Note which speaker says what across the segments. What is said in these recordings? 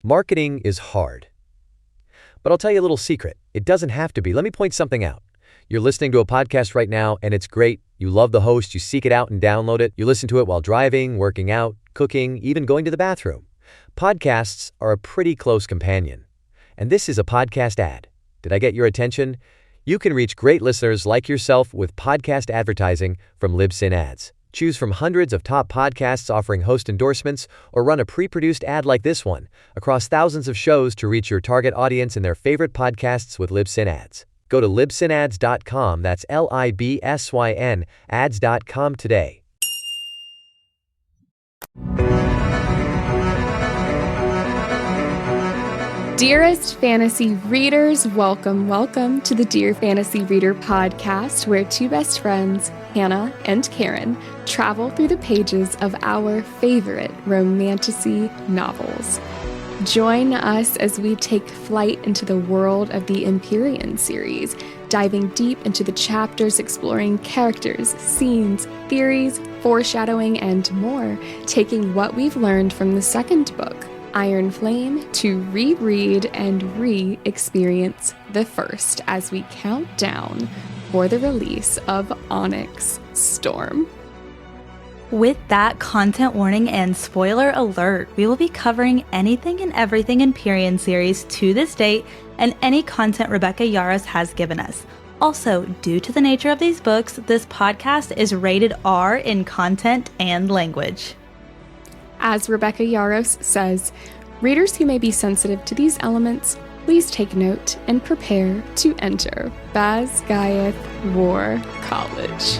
Speaker 1: Marketing is hard. But I'll tell you a little secret. It doesn't have to be. Let me point something out. You're listening to a podcast right now, and it's great. You love the host. You seek it out and download it. You listen to it while driving, working out, cooking, even going to the bathroom. Podcasts are a pretty close companion. And this is a podcast ad. Did I get your attention? You can reach great listeners like yourself with podcast advertising from Libsyn Ads. Choose from hundreds of top podcasts offering host endorsements, or run a pre-produced ad like this one across thousands of shows to reach your target audience in their favorite podcasts with Libsyn Ads. Go to libsynads.com, that's Libsyn, ads.com today.
Speaker 2: Dearest fantasy readers, welcome to the Dear Fantasy Reader podcast, where two best friends, Hannah and Karen, travel through the pages of our favorite romantasy novels. Join us as we take flight into the world of the Empyrean series, diving deep into the chapters, exploring characters, scenes, theories, foreshadowing, and more, taking what we've learned from the second book, Iron Flame, to reread and re-experience the first as we count down for the release of Onyx Storm.
Speaker 3: With that content warning and spoiler alert, we will be covering anything and everything Empyrean series to this date and any content Rebecca Yarros has given us. Also, due to the nature of these books, this podcast is rated R in content and language.
Speaker 2: As Rebecca Yarros says, readers who may be sensitive to these elements, please take note and prepare to enter Basgiath War College.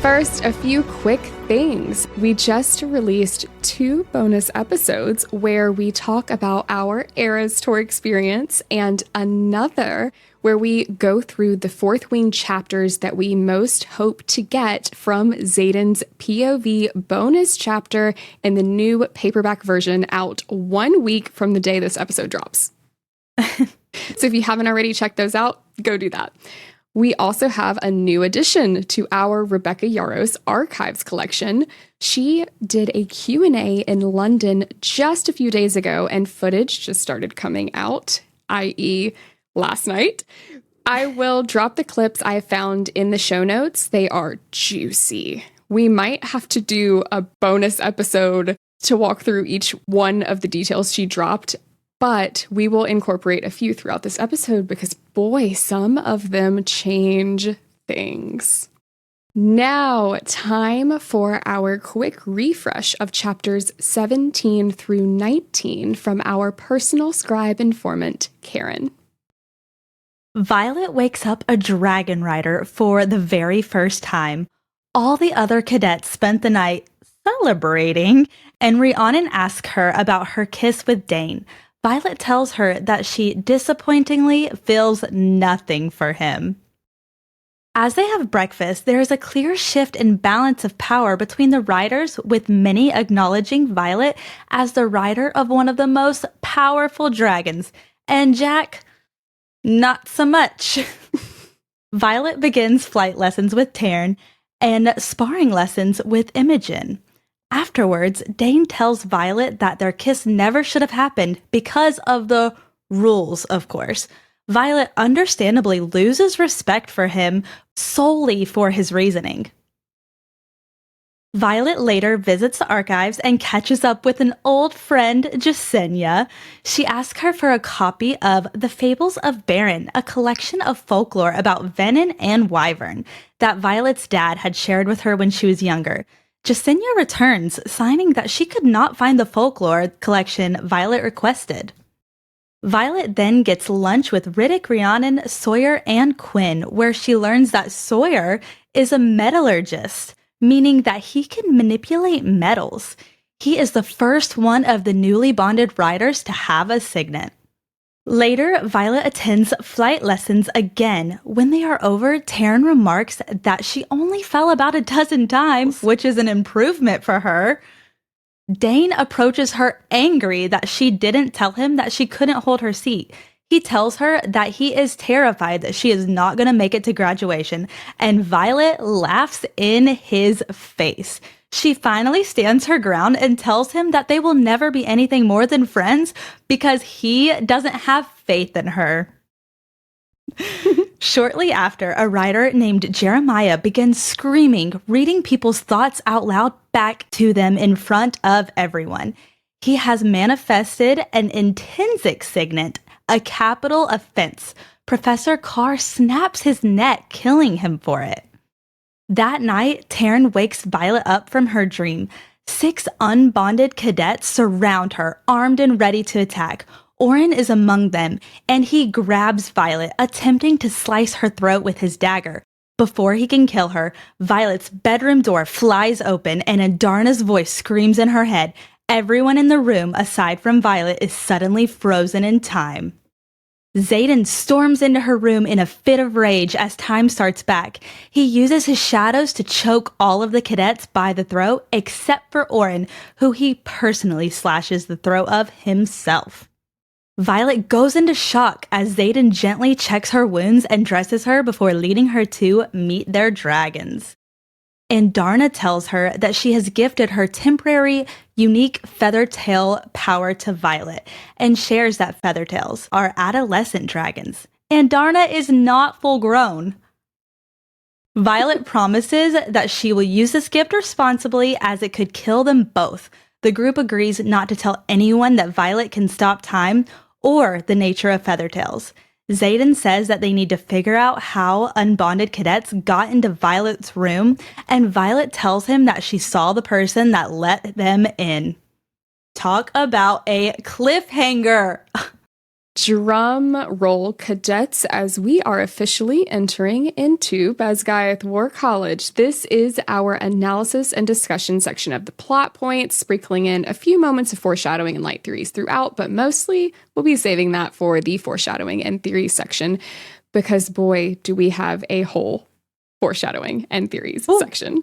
Speaker 2: First, a few quick things. We just released 2 bonus episodes where we talk about our Eras Tour experience, and another where we go through the Fourth Wing chapters that we most hope to get from Xaden's POV bonus chapter in the new paperback version, out 1 week from the day this episode drops. So if you haven't already checked those out, go do that. We also have a new addition to our Rebecca Yarros Archives collection. She did a Q&A in London just a few days ago, and footage just started coming out, i.e., last night. I will drop the clips I found in the show notes. They are juicy. We might have to do a bonus episode to walk through each one of the details she dropped, but we will incorporate a few throughout this episode because, boy, some of them change things. Now, time for our quick refresh of chapters 17 through 19 from our personal scribe informant, Karen.
Speaker 3: Violet wakes up a dragon rider for the very first time. All the other cadets spent the night celebrating, and Rhiannon asks her about her kiss with Dane. Violet tells her that she disappointingly feels nothing for him. As they have breakfast, there is a clear shift in balance of power between the riders, with many acknowledging Violet as the rider of one of the most powerful dragons, and Jack, not so much. Violet begins flight lessons with Taryn and sparring lessons with Imogen. Afterwards, Dane tells Violet that their kiss never should have happened because of the rules, of course. Violet understandably loses respect for him solely for his reasoning. Violet later visits the archives and catches up with an old friend, Jasenia. She asks her for a copy of The Fables of Baron, a collection of folklore about Venin and Wyvern that Violet's dad had shared with her when she was younger. Jasenia returns, signing that she could not find the folklore collection Violet requested. Violet then gets lunch with Riddick, Rhiannon, Sawyer, and Quinn, where she learns that Sawyer is a metallurgist, meaning that he can manipulate metals. He is the first one of the newly bonded riders to have a signet. Later, Violet attends flight lessons again. When they are over, Taryn remarks that she only fell about a dozen times, which is an improvement for her. Dane approaches her angry that she didn't tell him that she couldn't hold her seat. He tells her that he is terrified that she is not going to make it to graduation, and Violet laughs in his face. She finally stands her ground and tells him that they will never be anything more than friends because he doesn't have faith in her. Shortly after, a writer named Jeremiah begins screaming, reading people's thoughts out loud back to them in front of everyone. He has manifested an intrinsic signet, a capital offense. Professor Carr snaps his neck, killing him for it. That night, Taryn wakes Violet up from her dream. 6 unbonded cadets surround her, armed and ready to attack. Oren is among them, and he grabs Violet, attempting to slice her throat with his dagger. Before he can kill her, Violet's bedroom door flies open, and Adarna's voice screams in her head. Everyone in the room, aside from Violet, is suddenly frozen in time. Xaden storms into her room in a fit of rage as time starts back. He uses his shadows to choke all of the cadets by the throat, except for Oren, who he personally slashes the throat of himself. Violet goes into shock as Xaden gently checks her wounds and dresses her before leading her to meet their dragons. And Darna tells her that she has gifted her temporary, unique Feathertail power to Violet, and shares that Feathertails are adolescent dragons, and Darna is not full grown. Violet promises that she will use this gift responsibly as it could kill them both. The group agrees not to tell anyone that Violet can stop time or the nature of Feathertails. Xaden says that they need to figure out how unbonded cadets got into Violet's room, and Violet tells him that she saw the person that let them in. Talk about a cliffhanger!
Speaker 2: Drum roll, cadets, as we are officially entering into Basgiath War College. This is our analysis and discussion section of the plot points, sprinkling in a few moments of foreshadowing and light theories throughout, but mostly we'll be saving that for the foreshadowing and theories section, because boy, do we have a whole foreshadowing and theories section.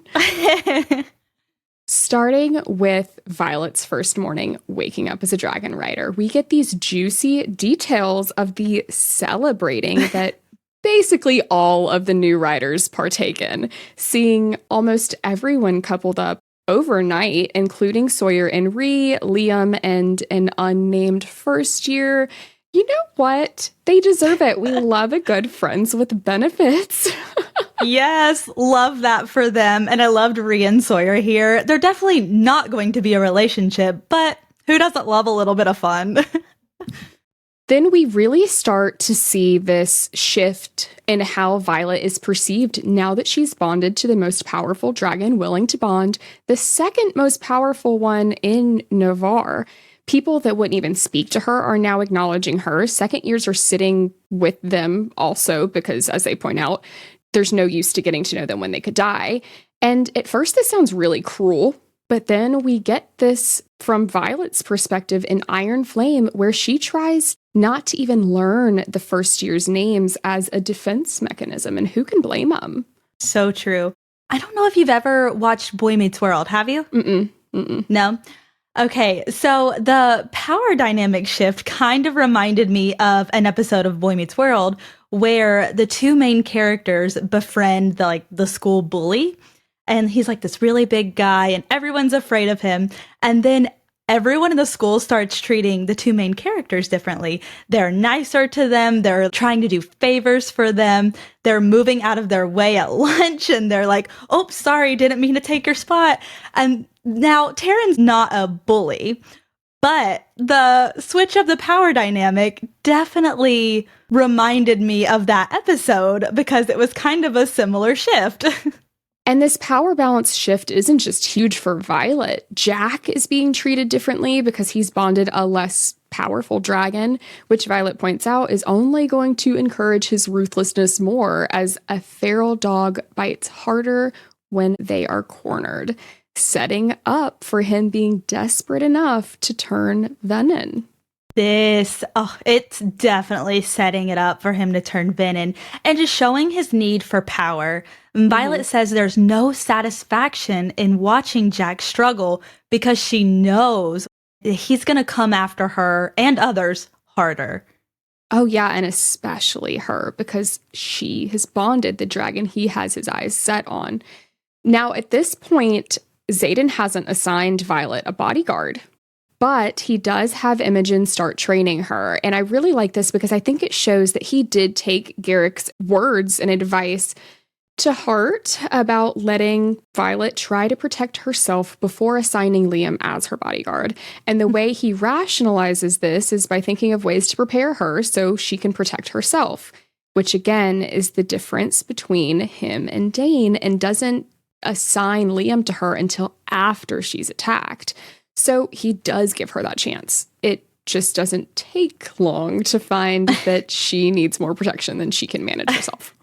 Speaker 2: Starting with Violet's first morning waking up as a dragon rider, we get these juicy details of the celebrating that basically all of the new riders partake in, seeing almost everyone coupled up overnight, including Sawyer and Rhee, Liam, and an unnamed first year. You know what? They deserve it. We love a good friends with benefits.
Speaker 3: Yes, love that for them. And I loved Rhee and Sawyer here. They're definitely not going to be a relationship, but who doesn't love a little bit of fun?
Speaker 2: Then we really start to see this shift in how Violet is perceived now that she's bonded to the most powerful dragon willing to bond, the second most powerful one in Navarre. People that wouldn't even speak to her are now acknowledging her. Second years are sitting with them also because, as they point out, there's no use to getting to know them when they could die. And at first, this sounds really cruel, but then we get this from Violet's perspective in Iron Flame, where she tries not to even learn the first year's names as a defense mechanism, and who can blame them?
Speaker 3: So true. I don't know if you've ever watched Boy Meets World, have you? No? Okay, so the power dynamic shift kind of reminded me of an episode of Boy Meets World where the two main characters befriend the school bully, and he's like this really big guy and everyone's afraid of him, and then everyone in the school starts treating the two main characters differently. They're nicer to them, they're trying to do favors for them, they're moving out of their way at lunch, and they're like, oh, sorry, didn't mean to take your spot. And now Taryn's not a bully, but the switch of the power dynamic definitely reminded me of that episode because it was kind of a similar shift.
Speaker 2: And this power balance shift isn't just huge for Violet. Jack is being treated differently because he's bonded a less powerful dragon, which Violet points out is only going to encourage his ruthlessness more, as a feral dog bites harder when they are cornered, setting up for him being desperate enough to turn venom.
Speaker 3: It's definitely setting it up for him to turn venom and just showing his need for power. Violet says there's no satisfaction in watching Jack struggle because she knows he's going to come after her and others harder.
Speaker 2: Oh yeah, and especially her, because she has bonded the dragon he has his eyes set on. Now, at this point, Xaden hasn't assigned Violet a bodyguard, but he does have Imogen start training her. And I really like this because I think it shows that he did take Garrick's words and advice to heart about letting Violet try to protect herself before assigning Liam as her bodyguard. And the way he rationalizes this is by thinking of ways to prepare her so she can protect herself, which again is the difference between him and Dane, and doesn't assign Liam to her until after she's attacked. So he does give her that chance. It just doesn't take long to find that she needs more protection than she can manage herself.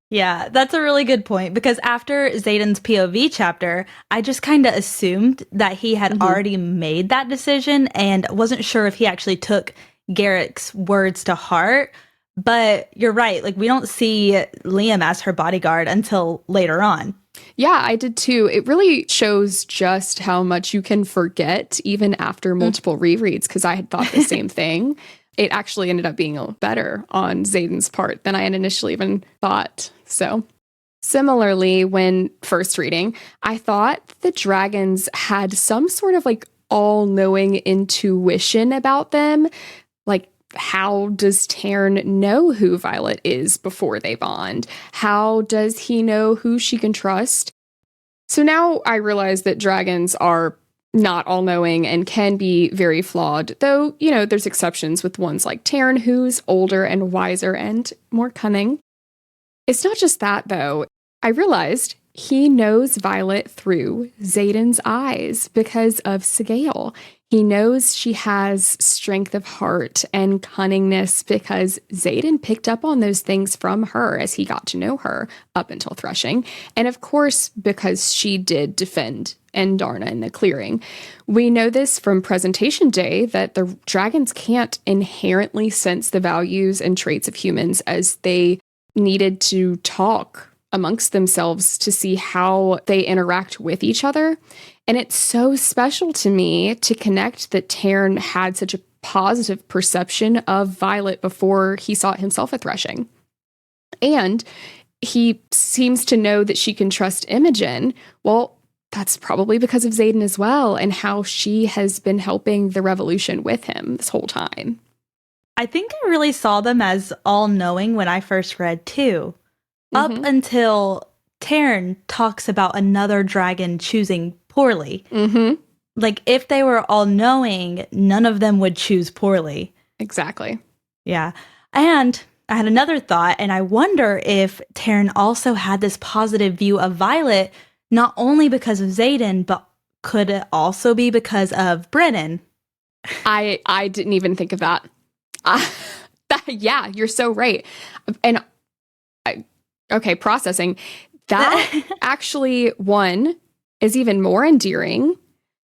Speaker 3: Yeah, that's a really good point, because after Xaden's POV chapter, I just kind of assumed that he had already made that decision and wasn't sure if he actually took Garrick's words to heart. But you're right, like we don't see Liam as her bodyguard until later on.
Speaker 2: Yeah, I did too. It really shows just how much you can forget even after multiple rereads, because I had thought the same thing. It actually ended up being better on Xaden's part than I had initially even thought. So similarly, when first reading, I thought the dragons had some sort of like all-knowing intuition about them. Like, how does Tairn know who Violet is before they bond? How does he know who she can trust? So now I realize that dragons are not all-knowing and can be very flawed, though, you know, there's exceptions with ones like Tairn, who's older and wiser and more cunning. It's not just that, though. I realized he knows Violet through Xaden's eyes because of Sigale. He knows she has strength of heart and cunningness because Xaden picked up on those things from her as he got to know her up until threshing. And of course, because she did defend Endarna in the clearing. We know this from presentation day that the dragons can't inherently sense the values and traits of humans, as they needed to talk amongst themselves to see how they interact with each other. And it's so special to me to connect that Tairn had such a positive perception of Violet before he saw it himself at threshing. And he seems to know that she can trust Imogen. Well, that's probably because of Xaden as well, and how she has been helping the revolution with him this whole time.
Speaker 3: I think I really saw them as all-knowing when I first read too. Up until Tairn talks about another dragon choosing poorly. Like, if they were all-knowing, none of them would choose poorly.
Speaker 2: Exactly.
Speaker 3: Yeah. And I had another thought, and I wonder if Tairn also had this positive view of Violet, not only because of Xaden, but could it also be because of Brennan?
Speaker 2: I didn't even think of that. Yeah, you're so right. And okay, processing. That actually, one, is even more endearing,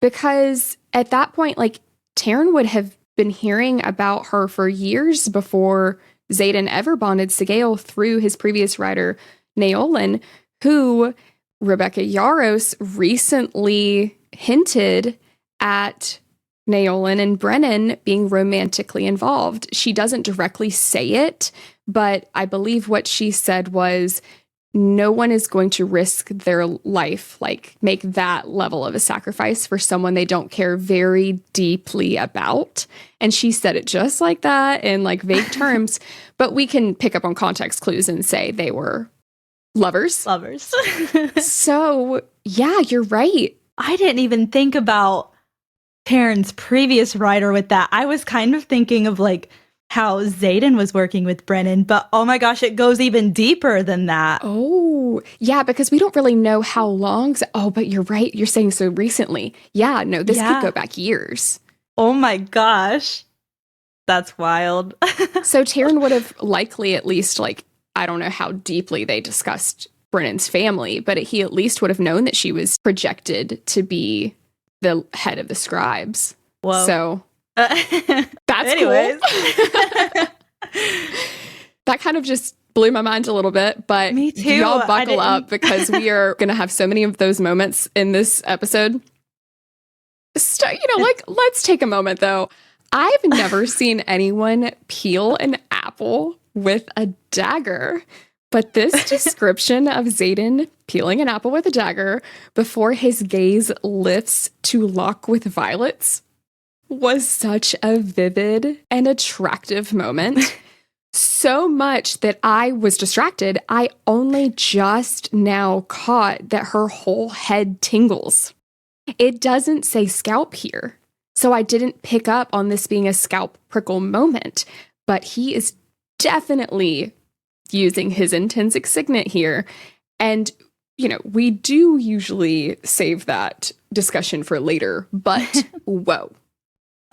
Speaker 2: because at that point, like, Tairn would have been hearing about her for years before Xaden ever bonded Sigale through his previous writer, Naolan, who Rebecca Yarros recently hinted at Naolan and Brennan being romantically involved. She doesn't directly say it, but I believe what she said was, no one is going to risk their life, like make that level of a sacrifice for someone they don't care very deeply about. And she said it just like that in like vague terms, but we can pick up on context clues and say they were lovers. So yeah, you're right.
Speaker 3: I didn't even think about Tairn's previous writer with that. I was kind of thinking of like how Xaden was working with Brennan, but oh my gosh, it goes even deeper than that.
Speaker 2: Oh, yeah, because we don't really know how long. But you're right. You're saying so recently. Yeah, no, this could go back years.
Speaker 3: Oh my gosh. That's wild.
Speaker 2: So Tairn would have likely at least, like, I don't know how deeply they discussed Brennan's family, but he at least would have known that she was projected to be the head of the scribes.
Speaker 3: Whoa.
Speaker 2: So that's anyways. Cool. That kind of just blew my mind a little bit, but
Speaker 3: me too.
Speaker 2: Y'all buckle up, because we are going to have so many of those moments in this episode. Let's take a moment though. I've never seen anyone peel an apple with a dagger. But this description of Xaden peeling an apple with a dagger before his gaze lifts to lock with Violet's was such a vivid and attractive moment. So much that I was distracted, I only just now caught that her whole head tingles. It doesn't say scalp here, so I didn't pick up on this being a scalp prickle moment, but he is definitely using his intrinsic signet here. And, we do usually save that discussion for later, but whoa.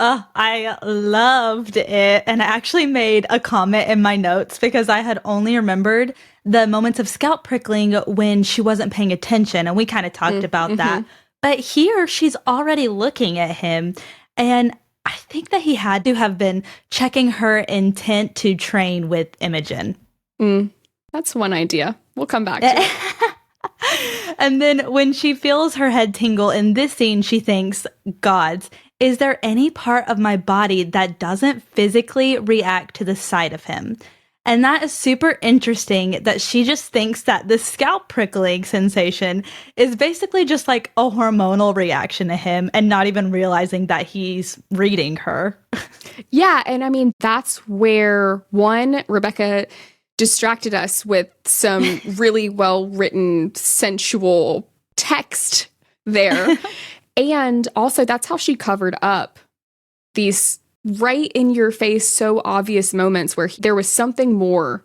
Speaker 3: I loved it. And I actually made a comment in my notes because I had only remembered the moments of scalp prickling when she wasn't paying attention. And we kind of talked about that. But here she's already looking at him. And I think that he had to have been checking her intent to train with Imogen.
Speaker 2: That's one idea. We'll come back to it.
Speaker 3: And then when she feels her head tingle in this scene, she thinks, gods, is there any part of my body that doesn't physically react to the sight of him? And that is super interesting that she just thinks that the scalp prickling sensation is basically just like a hormonal reaction to him and not even realizing that he's reading her.
Speaker 2: Yeah, and I mean, that's where, one, Rebecca distracted us with some really well-written, sensual text there. And also, that's how she covered up these right in your face, so obvious moments where there was something more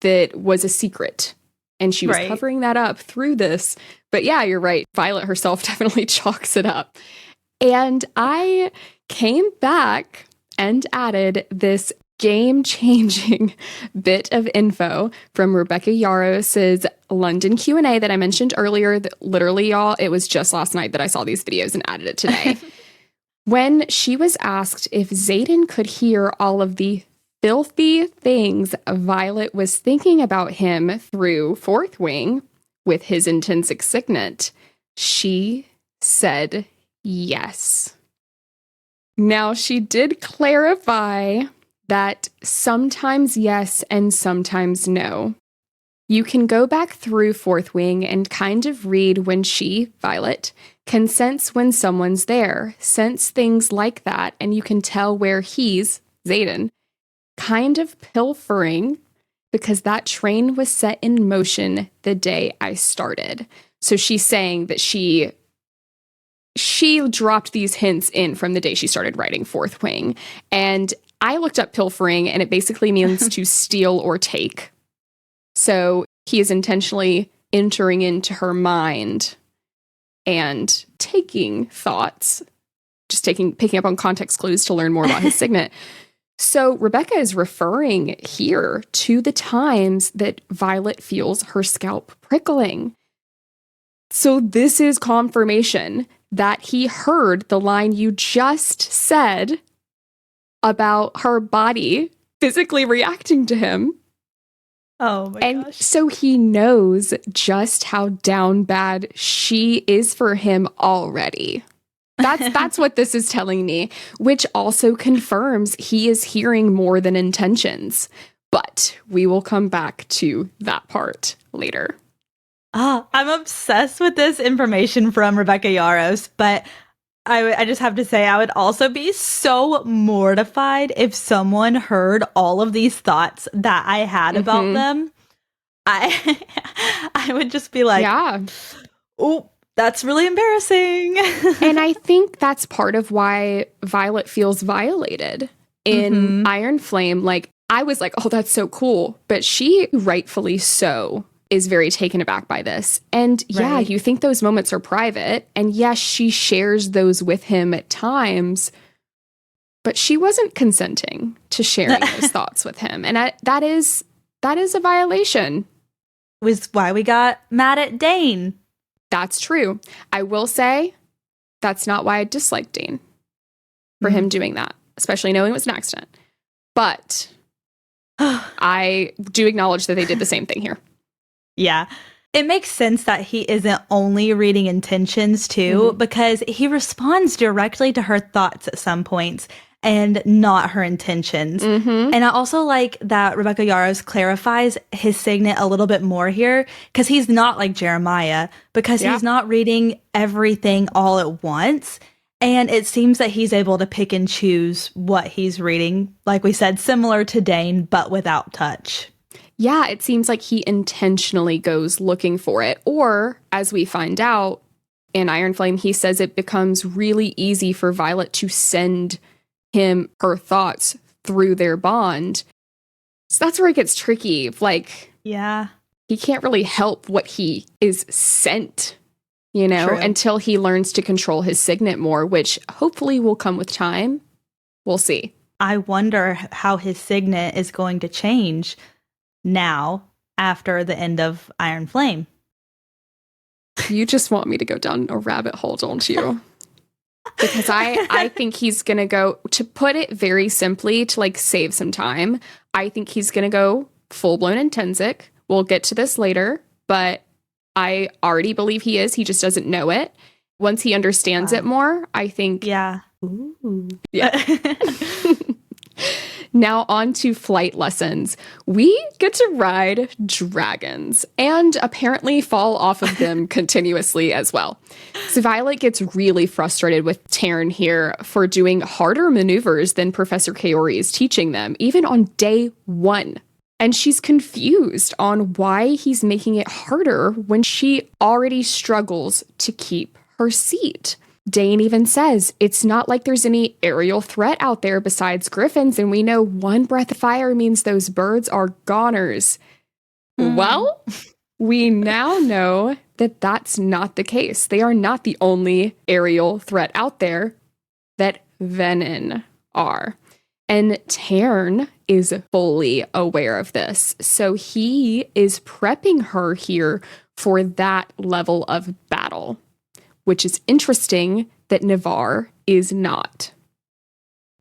Speaker 2: that was a secret. And she was covering that up through this. But yeah, you're right. Violet herself definitely chalks it up. And I came back and added this game-changing bit of info from Rebecca Yarros' London Q&A that I mentioned earlier. That literally, y'all, it was just last night that I saw these videos and added it today. When she was asked if Xaden could hear all of the filthy things Violet was thinking about him through Fourth Wing with his intrinsic signet, she said yes. Now, she did clarify that sometimes yes and sometimes no. You can go back through Fourth Wing and kind of read when she, Violet, can sense when someone's there, sense things like that, and you can tell where he's, Xaden, kind of pilfering because that train was set in motion the day I started. So she's saying that she dropped these hints in from the day she started writing Fourth Wing. And I looked up pilfering, and it basically means to steal or take. So he is intentionally entering into her mind and taking thoughts, just picking up on context clues to learn more about his signet. So Rebecca is referring here to the times that Violet feels her scalp prickling. So this is confirmation that he heard the line you just said about her body physically reacting to him.
Speaker 3: Oh my gosh.
Speaker 2: And so he knows just how down bad she is for him already. That's what this is telling me, which also confirms he is hearing more than intentions. But we will come back to that part later.
Speaker 3: I'm obsessed with this information from Rebecca Yarros, but I just have to say I would also be so mortified if someone heard all of these thoughts that I had about them. I would just be like,
Speaker 2: yeah.
Speaker 3: Oh, that's really embarrassing.
Speaker 2: And I think that's part of why Violet feels violated in Iron Flame. Like, I was like, oh, that's so cool. But she, rightfully so, is very taken aback by this. And yeah, you think those moments are private. And yes, she shares those with him at times. But she wasn't consenting to sharing those thoughts with him. And that is a violation.
Speaker 3: Was why we got mad at Dane.
Speaker 2: That's true. I will say that's not why I disliked Dane for him doing that, especially knowing it was an accident. But I do acknowledge that they did the same thing here.
Speaker 3: Yeah. It makes sense that he isn't only reading intentions too, because he responds directly to her thoughts at some points. and not her intentions.
Speaker 2: Mm-hmm.
Speaker 3: And I also like that Rebecca Yarros clarifies his signet a little bit more here, because he's not like Jeremiah, because he's not reading everything all at once. And it seems that he's able to pick and choose what he's reading, like we said, similar to Dane, but without touch.
Speaker 2: Yeah, it seems like he intentionally goes looking for it. Or, as we find out in Iron Flame, he says it becomes really easy for Violet to send him her thoughts through their bond. So that's where it gets tricky. Like,
Speaker 3: yeah,
Speaker 2: he can't really help what he is sent, you know,
Speaker 3: True.
Speaker 2: until he learns to control his signet more, which hopefully will come with time. We'll see.
Speaker 3: I wonder how his signet is going to change now after the end of Iron Flame.
Speaker 2: You just want me to go down a rabbit hole, don't you? Because I think he's going to go, to put it very simply, to like save some time, I think he's going to go full-blown Intensic. We'll get to this later, but I already believe he is. He just doesn't know it. Once he understands it more, I think...
Speaker 3: Yeah.
Speaker 2: Ooh. Yeah. Now on to flight lessons. We get to ride dragons and apparently fall off of them continuously as well. So Violet gets really frustrated with Taryn here for doing harder maneuvers than Professor Kaori is teaching them, even on day 1. And she's confused on why he's making it harder when she already struggles to keep her seat. Dane even says, it's not like there's any aerial threat out there besides griffins, and we know one breath of fire means those birds are goners. Well, we now know that that's not the case. They are not the only aerial threat out there, that Venin are. And Tarn is fully aware of this. So he is prepping her here for that level of battle, which is interesting that Navarre is not.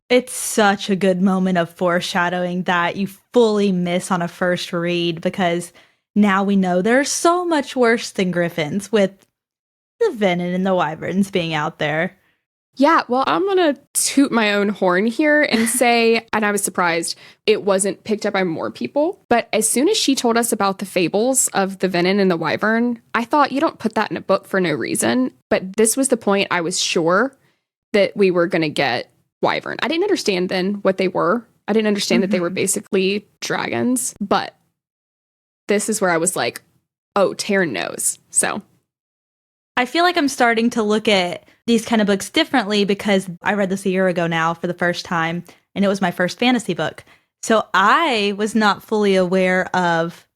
Speaker 3: It's such a good moment of foreshadowing that you fully miss on a first read, because now we know they're so much worse than griffins, with the Venin and the wyverns being out there.
Speaker 2: Yeah, well, I'm going to toot my own horn here and say, and I was surprised it wasn't picked up by more people, but as soon as she told us about the fables of the Venin and the wyvern, I thought, you don't put that in a book for no reason. But this was the point I was sure that we were going to get wyvern. I didn't understand then what they were. I didn't understand that they were basically dragons, but this is where I was like, oh, Taryn knows. So
Speaker 3: I feel like I'm starting to look at these kind of books differently, because I read this a year ago now for the first time, and it was my first fantasy book. So I was not fully aware of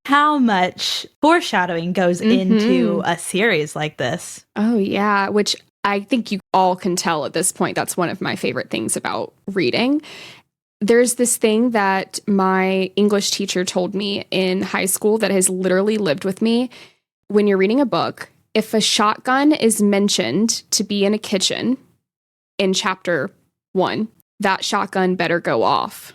Speaker 3: how much foreshadowing goes into a series like this.
Speaker 2: Oh, yeah, which I think you all can tell at this point. That's one of my favorite things about reading. There's this thing that my English teacher told me in high school that has literally lived with me. When you're reading a book, if a shotgun is mentioned to be in a kitchen in chapter 1, that shotgun better go off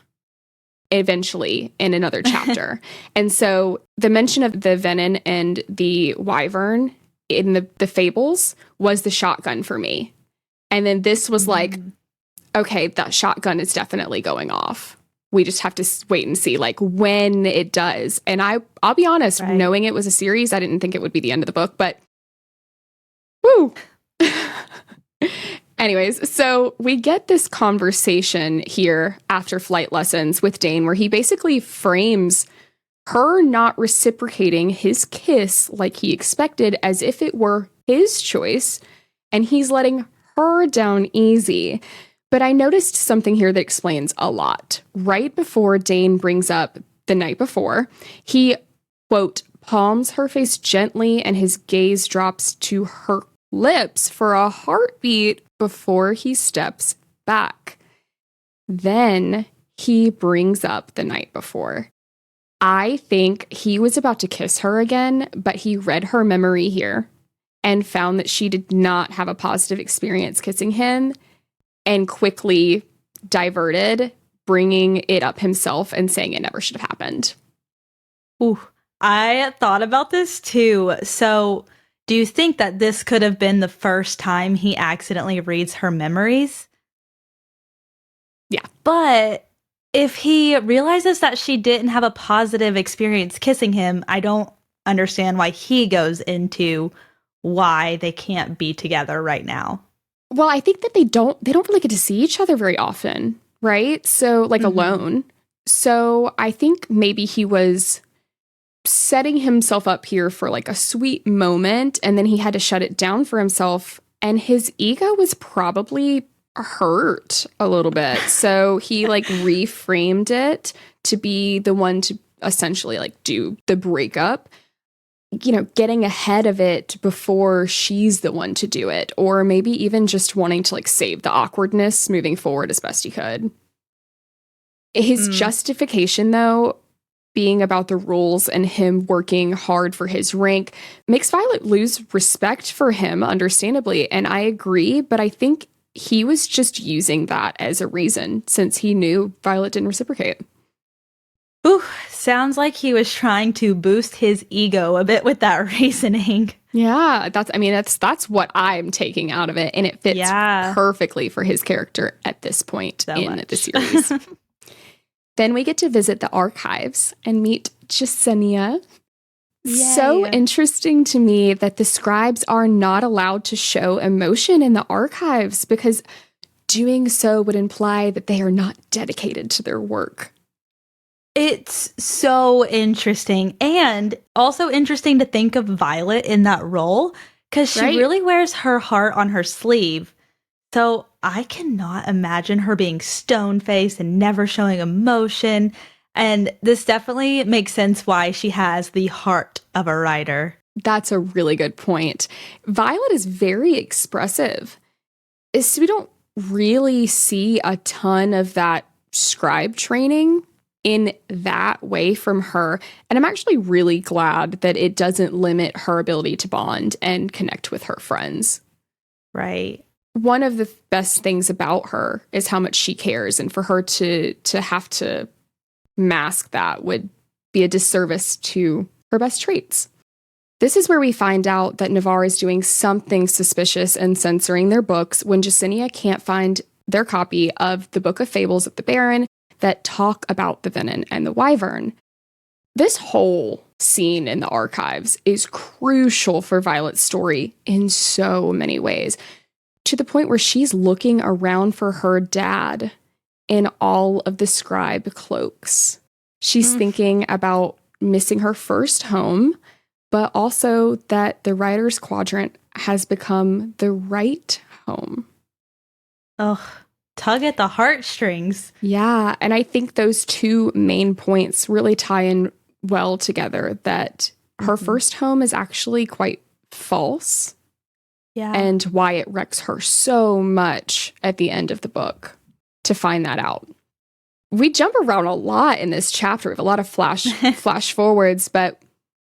Speaker 2: eventually in another chapter. And so the mention of the Venin and the wyvern in the fables was the shotgun for me. And then this was like, okay, that shotgun is definitely going off. We just have to wait and see like when it does. And I'll be honest, knowing it was a series, I didn't think it would be the end of the book, but woo. Anyways, so we get this conversation here after flight lessons with Dane, where he basically frames her not reciprocating his kiss like he expected as if it were his choice, and he's letting her down easy. But I noticed something here that explains a lot. Right before Dane brings up the night before, he, quote, palms her face gently and his gaze drops to her lips for a heartbeat before he steps back. Then he brings up the night before. I think he was about to kiss her again, but he read her memory here and found that she did not have a positive experience kissing him and quickly diverted, bringing it up himself and saying it never should have happened.
Speaker 3: Ooh, I thought about this too. So do you think that this could have been the first time he accidentally reads her memories?
Speaker 2: Yeah.
Speaker 3: But if he realizes that she didn't have a positive experience kissing him, I don't understand why he goes into why they can't be together right now.
Speaker 2: Well, I think that they don't really get to see each other very often, right? So like alone. So I think maybe he was setting himself up here for like a sweet moment, and then he had to shut it down for himself, and his ego was probably hurt a little bit. So he like reframed it to be the one to essentially like do the breakup, you know, getting ahead of it before she's the one to do it, or maybe even just wanting to like save the awkwardness moving forward as best he could. His justification, though, being about the rules and him working hard for his rank, makes Violet lose respect for him, understandably. And I agree, but I think he was just using that as a reason since he knew Violet didn't reciprocate.
Speaker 3: Ooh, sounds like he was trying to boost his ego a bit with that reasoning.
Speaker 2: Yeah, that's what I'm taking out of it, and it fits perfectly for his character at this point the series. Then we get to visit the archives and meet Jasenia. So interesting to me that the scribes are not allowed to show emotion in the archives because doing so would imply that they are not dedicated to their work.
Speaker 3: It's so interesting, and also interesting to think of Violet in that role because she really wears her heart on her sleeve. So I cannot imagine her being stone-faced and never showing emotion. And this definitely makes sense why she has the heart of a writer.
Speaker 2: That's a really good point. Violet is very expressive. So we don't really see a ton of that scribe training in that way from her. And I'm actually really glad that it doesn't limit her ability to bond and connect with her friends.
Speaker 3: Right.
Speaker 2: One of the best things about her is how much she cares. And for her to have to mask that would be a disservice to her best traits. This is where we find out that Navarre is doing something suspicious and censoring their books when Jasenia can't find their copy of the Book of Fables of the Baron that talk about the Venin and the Wyvern. This whole scene in the archives is crucial for Violet's story in so many ways, to the point where she's looking around for her dad in all of the scribe cloaks. She's thinking about missing her first home, but also that the writer's quadrant has become the right home.
Speaker 3: Ugh. Tug at the heartstrings.
Speaker 2: Yeah, and I think those two main points really tie in well together, that her first home is actually quite false.
Speaker 3: Yeah.
Speaker 2: And why it wrecks her so much at the end of the book to find that out. We jump around a lot in this chapter. We have a lot of flash forwards, but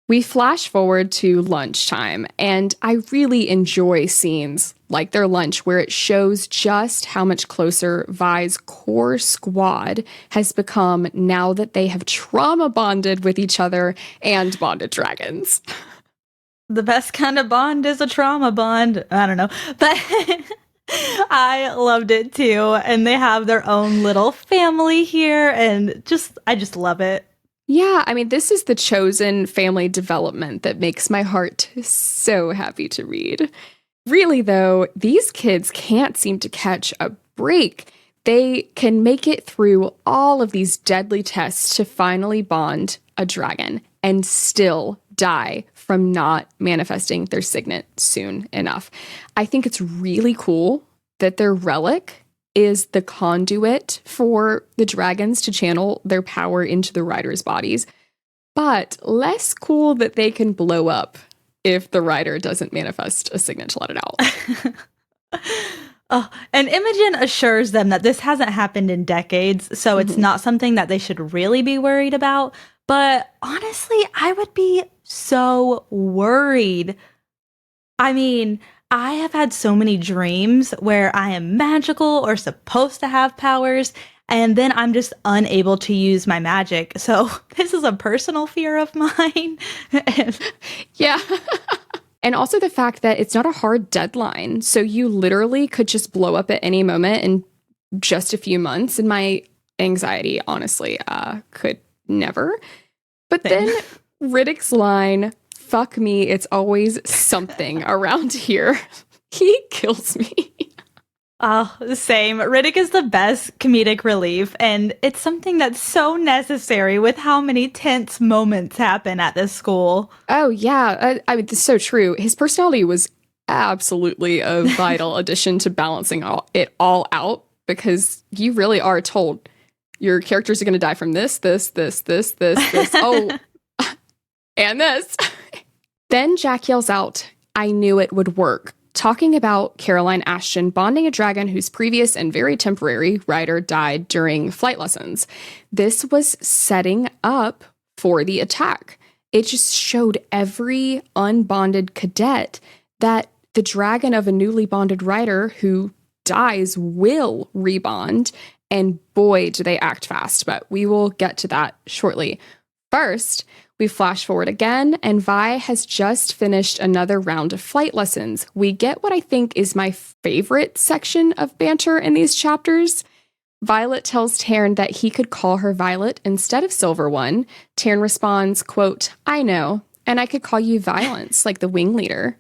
Speaker 2: we flash forward to lunchtime, and I really enjoy scenes like their lunch where it shows just how much closer Vi's core squad has become now that they have trauma bonded with each other and bonded dragons.
Speaker 3: The best kind of bond is a trauma bond. I don't know, but I loved it too. And they have their own little family here, and I just love it.
Speaker 2: Yeah, I mean, this is the chosen family development that makes my heart so happy to read. Really, though, these kids can't seem to catch a break. They can make it through all of these deadly tests to finally bond a dragon and still die from not manifesting their signet soon enough. I think it's really cool that their relic is the conduit for the dragons to channel their power into the riders' bodies, but less cool that they can blow up if the rider doesn't manifest a signet to let it out.
Speaker 3: Oh, and Imogen assures them that this hasn't happened in decades, so it's not something that they should really be worried about. But honestly, I would be so worried. I mean, I have had so many dreams where I am magical or supposed to have powers, and then I'm just unable to use my magic. So this is a personal fear of mine.
Speaker 2: Yeah. And also the fact that it's not a hard deadline. So you literally could just blow up at any moment and just a few months, and my anxiety, honestly, could never. But then Riddick's line, "Fuck me, it's always something around here." He kills me.
Speaker 3: Oh, same. Riddick is the best comedic relief, and it's something that's so necessary with how many tense moments happen at this school.
Speaker 2: Oh, yeah. I mean, this is so true. His personality was absolutely a vital addition to balancing it all out, because you really are told your characters are going to die from this. Oh, and this. Then Jack yells out, "I knew it would work," talking about Caroline Ashton bonding a dragon whose previous and very temporary rider died during flight lessons. This was setting up for the attack. It just showed every unbonded cadet that the dragon of a newly bonded rider who dies will rebond, and boy, do they act fast, but we will get to that shortly. First, we flash forward again, and Vi has just finished another round of flight lessons. We get what I think is my favorite section of banter in these chapters. Violet tells Taryn that he could call her Violet instead of Silver One. Taryn responds, quote, "I know, and I could call you Violence, like the wing leader."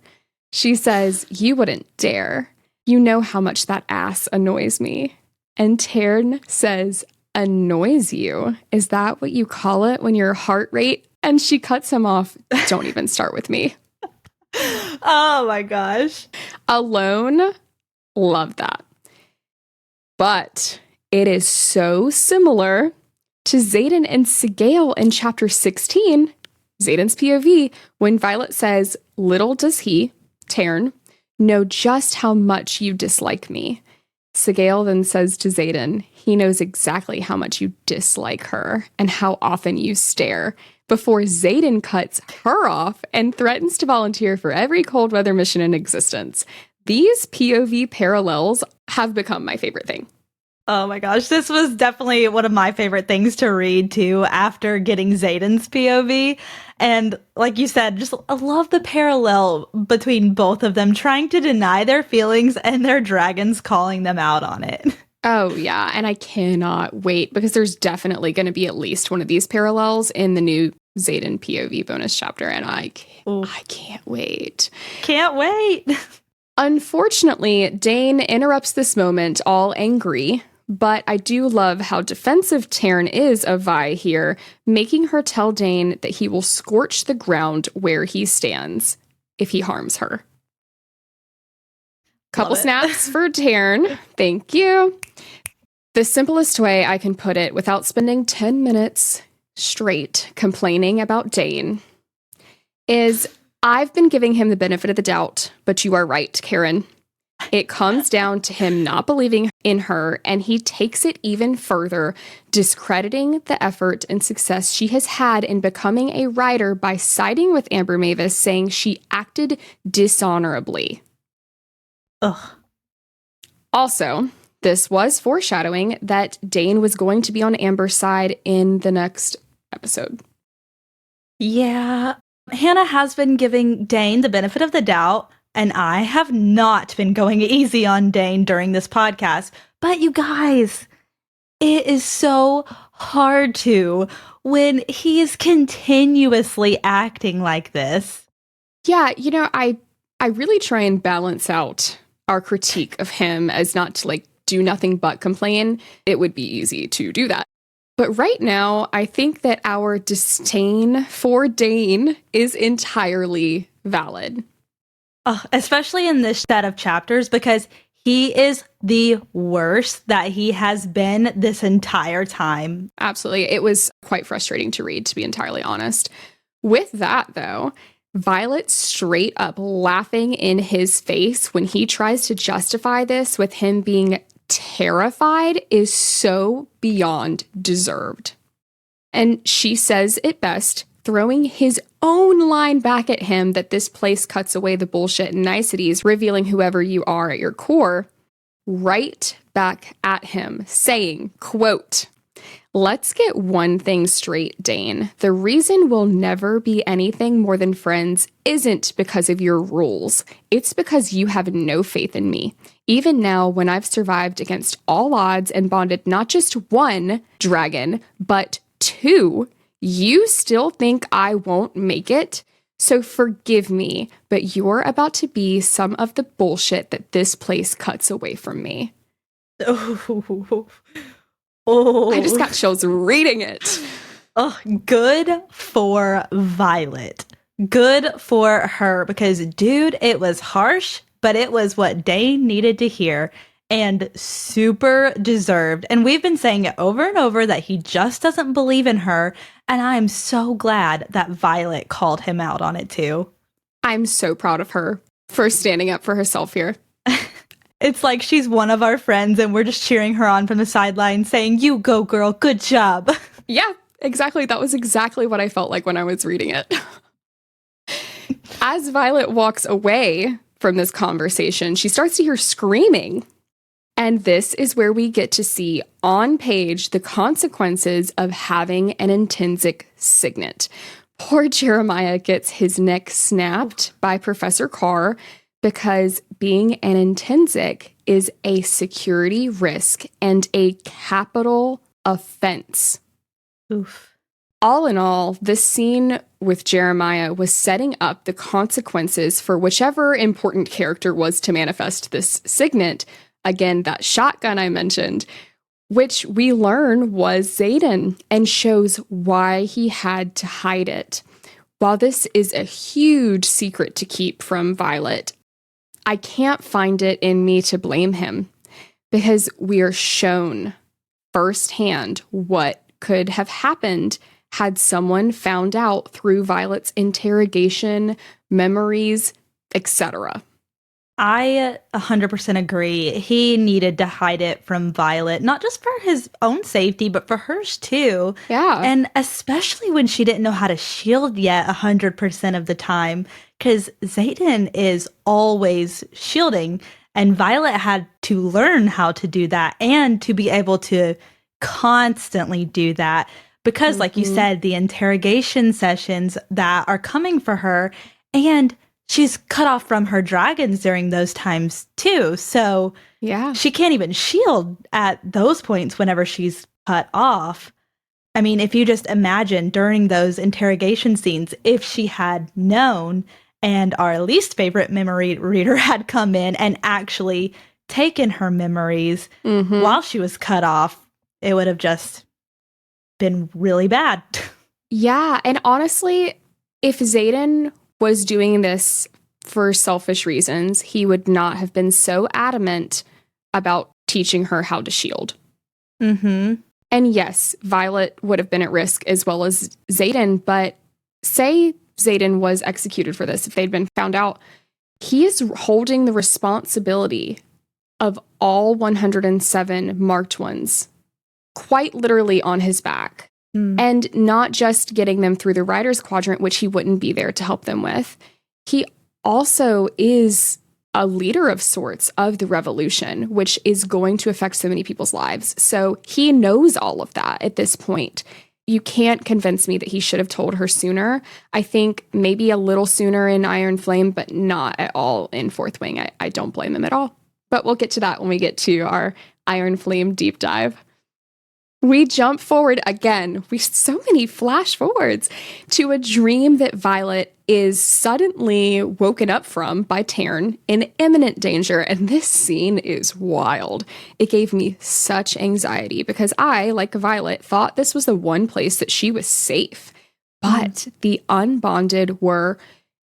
Speaker 2: She says, "You wouldn't dare. You know how much that ass annoys me." And Taryn says, "Annoys you? Is that what you call it when your heart rate?" And she cuts him off. "Don't even start with me."
Speaker 3: Oh my gosh.
Speaker 2: Alone, love that. But it is so similar to Xaden and Sigale in chapter 16, Xaden's POV, when Violet says, "Little does he," Taryn, "know just how much you dislike me." Sigale then says to Xaden, "He knows exactly how much you dislike her and how often you stare," before Xaden cuts her off and threatens to volunteer for every cold weather mission in existence. These POV parallels have become my favorite thing.
Speaker 3: Oh my gosh, this was definitely one of my favorite things to read too after getting Xaden's POV. And like you said, just I love the parallel between both of them trying to deny their feelings and their dragons calling them out on it.
Speaker 2: Oh yeah, and I cannot wait, because there's definitely going to be at least one of these parallels in the new Xaden POV bonus chapter, and I can't wait.
Speaker 3: Can't wait.
Speaker 2: Unfortunately, Dane interrupts this moment all angry. But I do love how defensive Taryn is of Vi here, making her tell Dane that he will scorch the ground where he stands if he harms her. Couple snaps for Taryn. Thank you. The simplest way I can put it without spending 10 minutes straight complaining about Dane is, I've been giving him the benefit of the doubt, but you are right, Karen. It comes down to him not believing in her, and he takes it even further, discrediting the effort and success she has had in becoming a writer by siding with Amber Mavis, saying she acted dishonorably.
Speaker 3: Ugh.
Speaker 2: Also, this was foreshadowing that Dane was going to be on Amber's side in the next episode.
Speaker 3: Yeah, Hannah has been giving Dane the benefit of the doubt, and I have not been going easy on Dane during this podcast. But you guys, it is so hard to when he is continuously acting like this.
Speaker 2: Yeah, you know, I really try and balance out our critique of him as not to do nothing but complain. It would be easy to do that. But right now, I think that our disdain for Dane is entirely valid.
Speaker 3: Especially in this set of chapters, because he is the worst that he has been this entire time.
Speaker 2: Absolutely. It was quite frustrating to read, to be entirely honest. With that, though, Violet straight up laughing in his face when he tries to justify this with him being terrified is so beyond deserved. And she says it best, throwing his own line back at him that this place cuts away the bullshit and niceties, revealing whoever you are at your core, right back at him, saying, quote, Let's get one thing straight, Dane. The reason we'll never be anything more than friends isn't because of your rules. It's because you have no faith in me. Even now, when I've survived against all odds and bonded not just one dragon, but two, you still think I won't make it? So forgive me, but you're about to be some of the bullshit that this place cuts away from me.
Speaker 3: Oh,
Speaker 2: I just got chills reading it.
Speaker 3: Oh, good for Violet. Good for her because, dude, it was harsh, but it was what Dane needed to hear and super deserved. And we've been saying it over and over that he just doesn't believe in her. And I'm so glad that Violet called him out on it too.
Speaker 2: I'm so proud of her for standing up for herself here.
Speaker 3: It's like she's one of our friends and we're just cheering her on from the sidelines saying, "You go, girl. Good job."
Speaker 2: Yeah, exactly. That was exactly what I felt like when I was reading it. As Violet walks away from this conversation, she starts to hear screaming. And this is where we get to see on page the consequences of having an intrinsic signet. Poor Jeremiah gets his neck snapped by Professor Carr because being an intrinsic is a security risk and a capital offense.
Speaker 3: Oof.
Speaker 2: All in all, this scene with Jeremiah was setting up the consequences for whichever important character was to manifest this signet. Again, that shotgun I mentioned, which we learn was Xaden and shows why he had to hide it. While this is a huge secret to keep from Violet, I can't find it in me to blame him because we are shown firsthand what could have happened had someone found out through Violet's interrogation, memories, etc.
Speaker 3: I 100% agree. He needed to hide it from Violet, not just for his own safety, but for hers too.
Speaker 2: Yeah.
Speaker 3: And especially when she didn't know how to shield yet 100% of the time, because Xaden is always shielding, and Violet had to learn how to do that and to be able to constantly do that. Because, like you said, the interrogation sessions that are coming for her, and she's cut off from her dragons during those times too. So
Speaker 2: yeah,
Speaker 3: she can't even shield at those points whenever she's cut off. I mean, if you just imagine during those interrogation scenes, if she had known and our least favorite memory reader had come in and actually taken her memories while she was cut off, it would have just been really bad.
Speaker 2: Yeah, and honestly, if Xaden was doing this for selfish reasons, he would not have been so adamant about teaching her how to shield. And yes, Violet would have been at risk as well as Xaden, but say Xaden was executed for this, if they'd been found out, he is holding the responsibility of all 107 marked ones quite literally on his back. And not just getting them through the writer's quadrant, which he wouldn't be there to help them with. He also is a leader of sorts of the revolution, which is going to affect so many people's lives. So he knows all of that at this point. You can't convince me that he should have told her sooner. I think maybe a little sooner in Iron Flame, but not at all in Fourth Wing. I don't blame him at all. But we'll get to that when we get to our Iron Flame deep dive. We jump forward again. So many flash forwards to a dream that Violet is suddenly woken up from by Tarn in imminent danger. And this scene is wild. It gave me such anxiety because I, like Violet, thought this was the one place that she was safe. But the unbonded were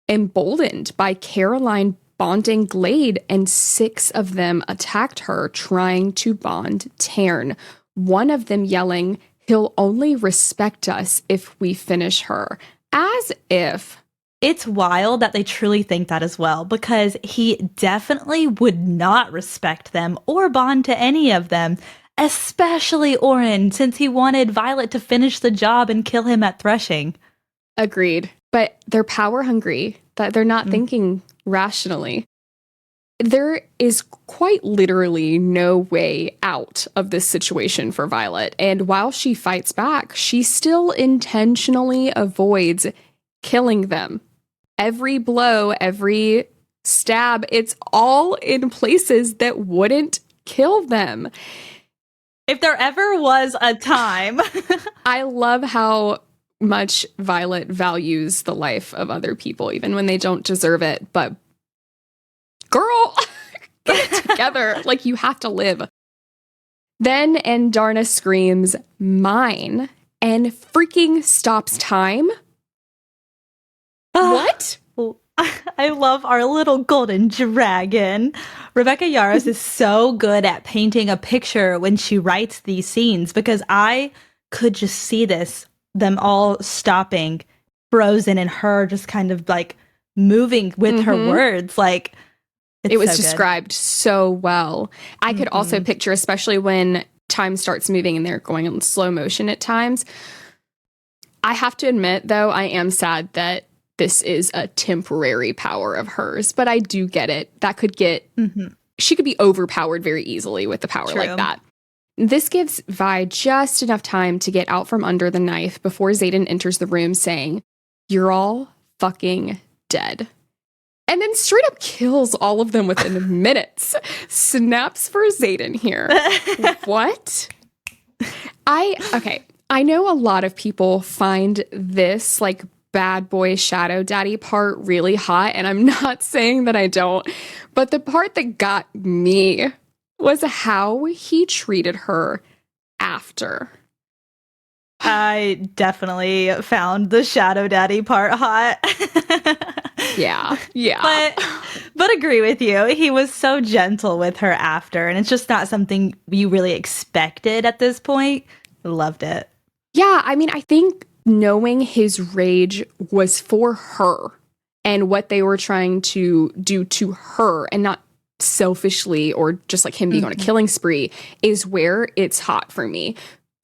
Speaker 2: emboldened by Caroline bonding Glade, and 6 of them attacked her trying to bond Tarn. One of them yelling, "He'll only respect us if we finish her." As if.
Speaker 3: It's wild that they truly think that as well, because he definitely would not respect them or bond to any of them, especially Orin, since he wanted Violet to finish the job and kill him at threshing.
Speaker 2: Agreed. But they're power hungry, that they're not thinking rationally. There is quite literally no way out of this situation for Violet. And while she fights back, she still intentionally avoids killing them. Every blow, every stab, it's all in places that wouldn't kill them.
Speaker 3: If there ever was a time.
Speaker 2: I love how much Violet values the life of other people, even when they don't deserve it. But girl, get it together. Like, you have to live. Then Andarna screams, "Mine," and freaking stops time. What?
Speaker 3: I love our little golden dragon. Rebecca Yarros is so good at painting a picture when she writes these scenes, because I could just see them all stopping, frozen, and her just kind of like moving with her words. Like,
Speaker 2: it was described so well. I could also picture, especially when time starts moving and they're going in slow motion at times. I have to admit, though, I am sad that this is a temporary power of hers, but I do get it. That could get, she could be overpowered very easily with the power like that. This gives Vi just enough time to get out from under the knife before Xaden enters the room saying, "You're all fucking dead." And then straight up kills all of them within minutes. Snaps for Xaden here. What? I know a lot of people find this like bad boy shadow daddy part really hot, and I'm not saying that I don't, but the part that got me was how he treated her after.
Speaker 3: I definitely found the shadow daddy part hot.
Speaker 2: Yeah.
Speaker 3: But agree with you. He was so gentle with her after, and it's just not something you really expected at this point. Loved it.
Speaker 2: Yeah, I mean, I think knowing his rage was for her and what they were trying to do to her and not selfishly or just like him being on a killing spree is where it's hot for me,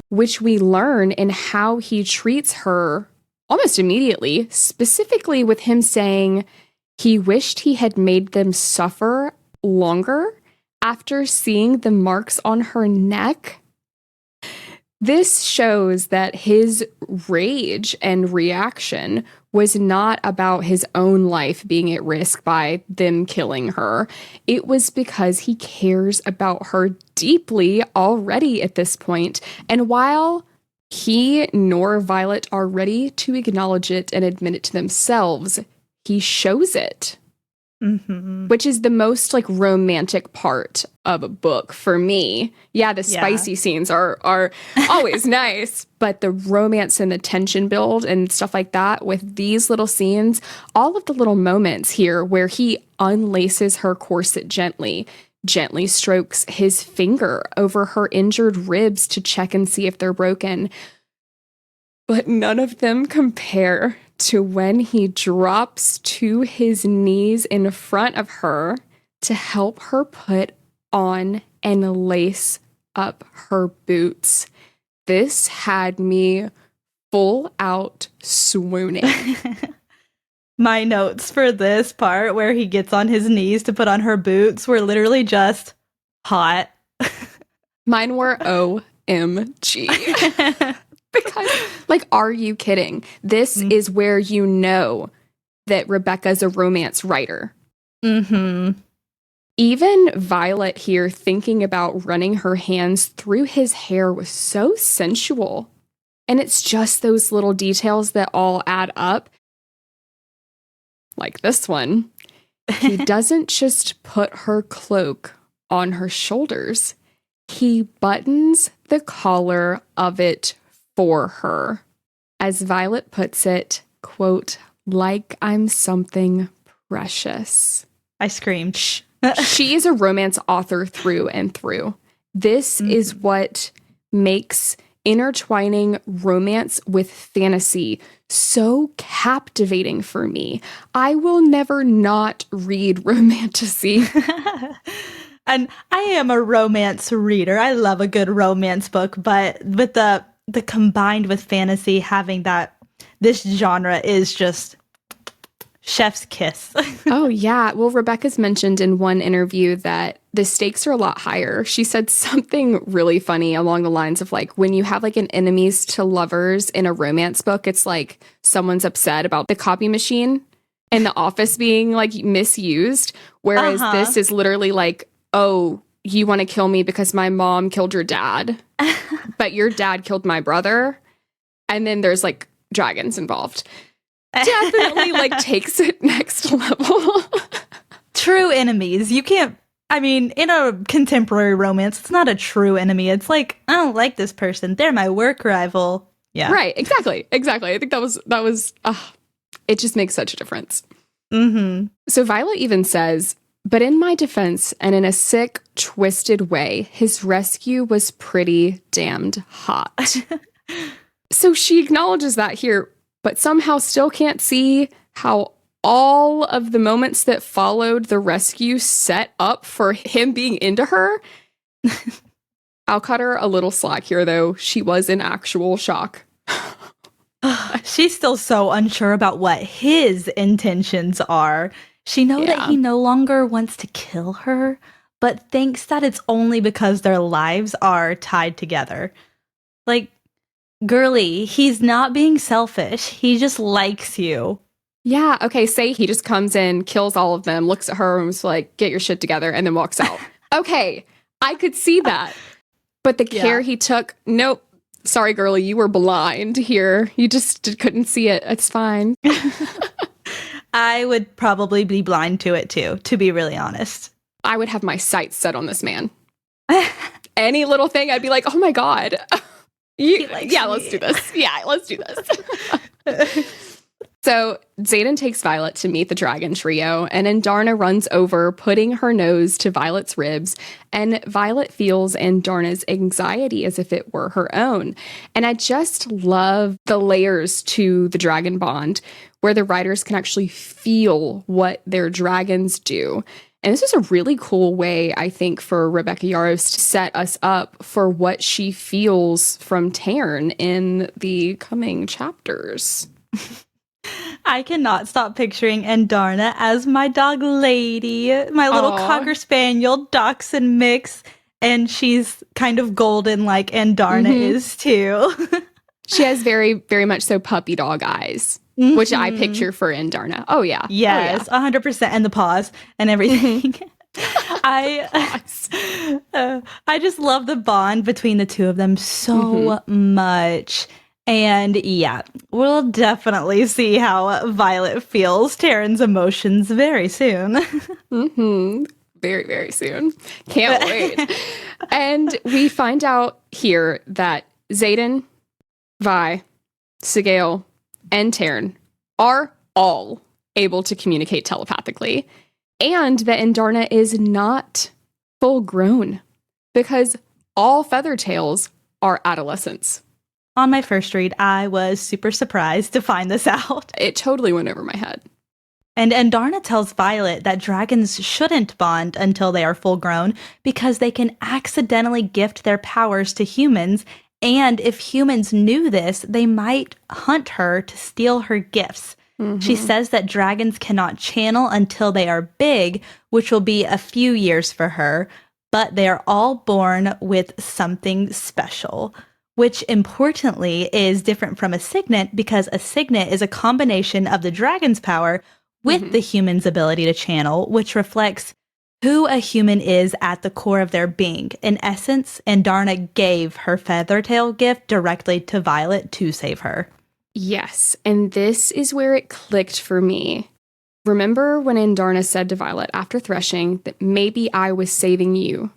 Speaker 2: which we learn in how he treats her almost immediately, specifically with him saying he wished he had made them suffer longer after seeing the marks on her neck. This shows that his rage and reaction was not about his own life being at risk by them killing her. It was because he cares about her deeply already at this point. And while he nor Violet are ready to acknowledge it and admit it to themselves, he shows it. Which is the most like romantic part of a book for me. Yeah, the spicy scenes are always nice, but the romance and the tension build and stuff like that with these little scenes, all of the little moments here where he unlaces her corset gently strokes his finger over her injured ribs to check and see if they're broken. But none of them compare to when he drops to his knees in front of her to help her put on and lace up her boots. This had me full out swooning.
Speaker 3: My notes for this part where he gets on his knees to put on her boots were literally just hot.
Speaker 2: Mine were OMG. Because, like, are you kidding? This is where you know that Rebecca's a romance writer. Even Violet here thinking about running her hands through his hair was so sensual. And it's just those little details that all add up. Like this one. He doesn't just put her cloak on her shoulders. He buttons the collar of it for her. As Violet puts it, quote, "like I'm something precious."
Speaker 3: I screamed.
Speaker 2: She is a romance author through and through. This is what makes intertwining romance with fantasy so captivating for me. I will never not read romantasy.
Speaker 3: And I am a romance reader. I love a good romance book, but with the combined with fantasy, having that, this genre is just chef's kiss.
Speaker 2: Oh, yeah. Well, Rebecca's mentioned in one interview that the stakes are a lot higher. She said something really funny along the lines of like, when you have like an enemies to lovers in a romance book, it's like someone's upset about the copy machine and the office being like misused. Whereas this is literally like, oh, you want to kill me because my mom killed your dad, but your dad killed my brother. And then there's like dragons involved. Definitely like takes it next level.
Speaker 3: True enemies. You can't, I mean, in a contemporary romance, it's not a true enemy. It's like, I don't like this person. They're my work rival. Yeah.
Speaker 2: Right. Exactly. I think that was, it just makes such a difference.
Speaker 3: Mm-hmm.
Speaker 2: So Violet even says, but in my defense and in a sick, twisted way, his rescue was pretty damned hot. So she acknowledges that here, but somehow still can't see how all of the moments that followed the rescue set up for him being into her. I'll cut her a little slack here, though. She was in actual shock.
Speaker 3: She's still so unsure about what his intentions are. She knows that he no longer wants to kill her, but thinks that it's only because their lives are tied together. Like, girly, he's not being selfish. He just likes you.
Speaker 2: Yeah, okay, say he just comes in, kills all of them, looks at her and was like, get your shit together, and then walks out. Okay, I could see that. But the care he took, nope. Sorry, girlie, you were blind here. You just couldn't see it. It's fine.
Speaker 3: I would probably be blind to it too, to be really honest.
Speaker 2: I would have my sights set on this man. Any little thing, I'd be like, oh my God. Let's do this. Yeah, let's do this. So Xaden takes Violet to meet the dragon trio, and Andarna runs over, putting her nose to Violet's ribs, and Violet feels Andarna's anxiety as if it were her own. And I just love the layers to the dragon bond, where the writers can actually feel what their dragons do. And this is a really cool way, I think, for Rebecca Yarros to set us up for what she feels from Taryn in the coming chapters.
Speaker 3: I cannot stop picturing Andarna as my dog Lady, my little Cocker Spaniel dachshund mix, and she's kind of golden like Andarna is too.
Speaker 2: She has very, very much so puppy dog eyes, which I picture for Andarna. Oh, yeah.
Speaker 3: Yes, 100%. And the paws and everything. I just love the bond between the two of them so much. And yeah, we'll definitely see how Violet feels Taryn's emotions very soon.
Speaker 2: Very, very soon. Can't wait. And we find out here that Xaden, Vi, Sigale, and Taryn are all able to communicate telepathically, and that Andarna is not full grown because all Feathertails are adolescents.
Speaker 3: On my first read, I was super surprised to find this out.
Speaker 2: It totally went over my head.
Speaker 3: And Andarna tells Violet that dragons shouldn't bond until they are full grown because they can accidentally gift their powers to humans, and if humans knew this, they might hunt her to steal her gifts. She says that dragons cannot channel until they are big, which will be a few years for her, but they are all born with something special. Which, importantly, is different from a signet because a signet is a combination of the dragon's power with the human's ability to channel, which reflects who a human is at the core of their being. In essence, Andarna gave her Feathertail gift directly to Violet to save her.
Speaker 2: Yes, and this is where it clicked for me. Remember when Andarna said to Violet after threshing that maybe I was saving you?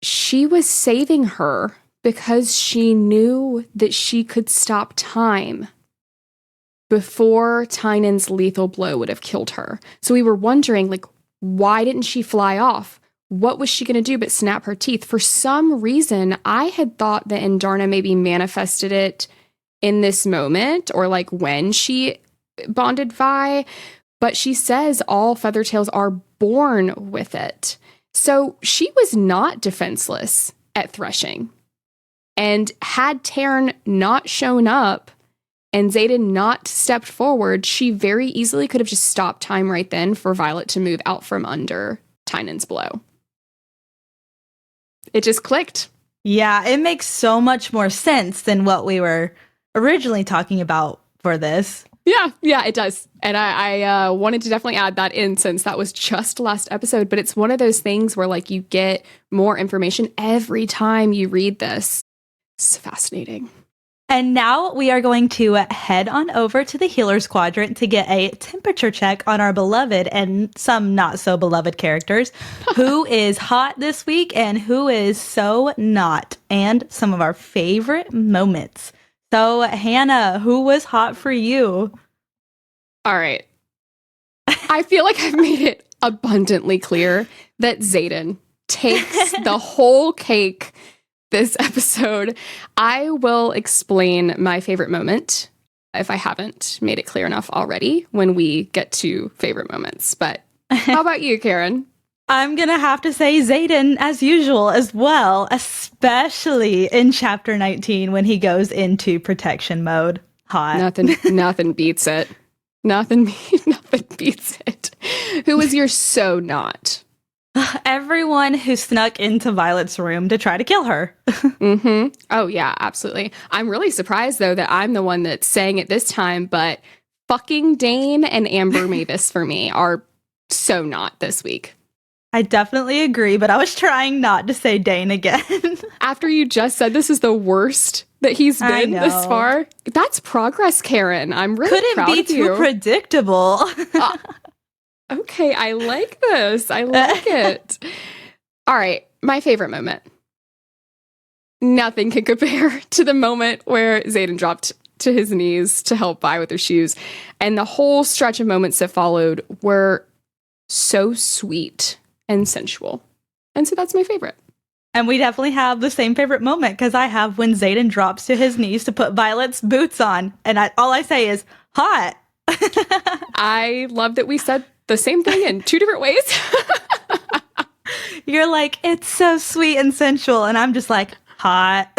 Speaker 2: She was saving her because she knew that she could stop time before Tynan's lethal blow would have killed her. So we were wondering, like, why didn't she fly off? What was she going to do but snap her teeth? For some reason, I had thought that Andarna maybe manifested it in this moment or like when she bonded Vi, but she says all Feathertails are born with it. So she was not defenseless at threshing. And had Taryn not shown up, and Xaden not stepped forward, she very easily could have just stopped time right then for Violet to move out from under Tynan's blow. It just clicked.
Speaker 3: Yeah, it makes so much more sense than what we were originally talking about for this.
Speaker 2: Yeah, it does. And I wanted to definitely add that in since that was just last episode. But it's one of those things where like you get more information every time you read this. It's fascinating.
Speaker 3: And now we are going to head on over to the Healer's Quadrant to get a temperature check on our beloved and some not so beloved characters. Who is hot this week and who is so not, and some of our favorite moments. So, Hannah, who was hot for you?
Speaker 2: All right. I feel like I've made it abundantly clear that Xaden takes the whole cake this episode. I will explain my favorite moment if I haven't made it clear enough already when we get to favorite moments. But how about you, Karen?
Speaker 3: I'm going to have to say Xaden as usual as well, especially in chapter 19 when he goes into protection mode. Hot.
Speaker 2: Nothing beats it. Nothing beats it. Who was your so not?
Speaker 3: Everyone who snuck into Violet's room to try to kill her.
Speaker 2: Mm-hmm. Oh, yeah, absolutely. I'm really surprised, though, that I'm the one that's saying it this time, but fucking Dane and Amber Mavis for me are so not this week.
Speaker 3: I definitely agree, but I was trying not to say Dane again.
Speaker 2: After you just said this is the worst that he's been this far, that's progress, Karen. I'm really proud of you.
Speaker 3: Couldn't be too predictable.
Speaker 2: Okay, I like this. I like it. All right, my favorite moment. Nothing can compare to the moment where Xaden dropped to his knees to help Vi with her shoes. And the whole stretch of moments that followed were so sweet and sensual. And so that's my favorite.
Speaker 3: And we definitely have the same favorite moment because I have when Xaden drops to his knees to put Violet's boots on. And all I say is, hot.
Speaker 2: I love that we said the same thing in two different ways.
Speaker 3: You're like, it's so sweet and sensual. And I'm just like, hot.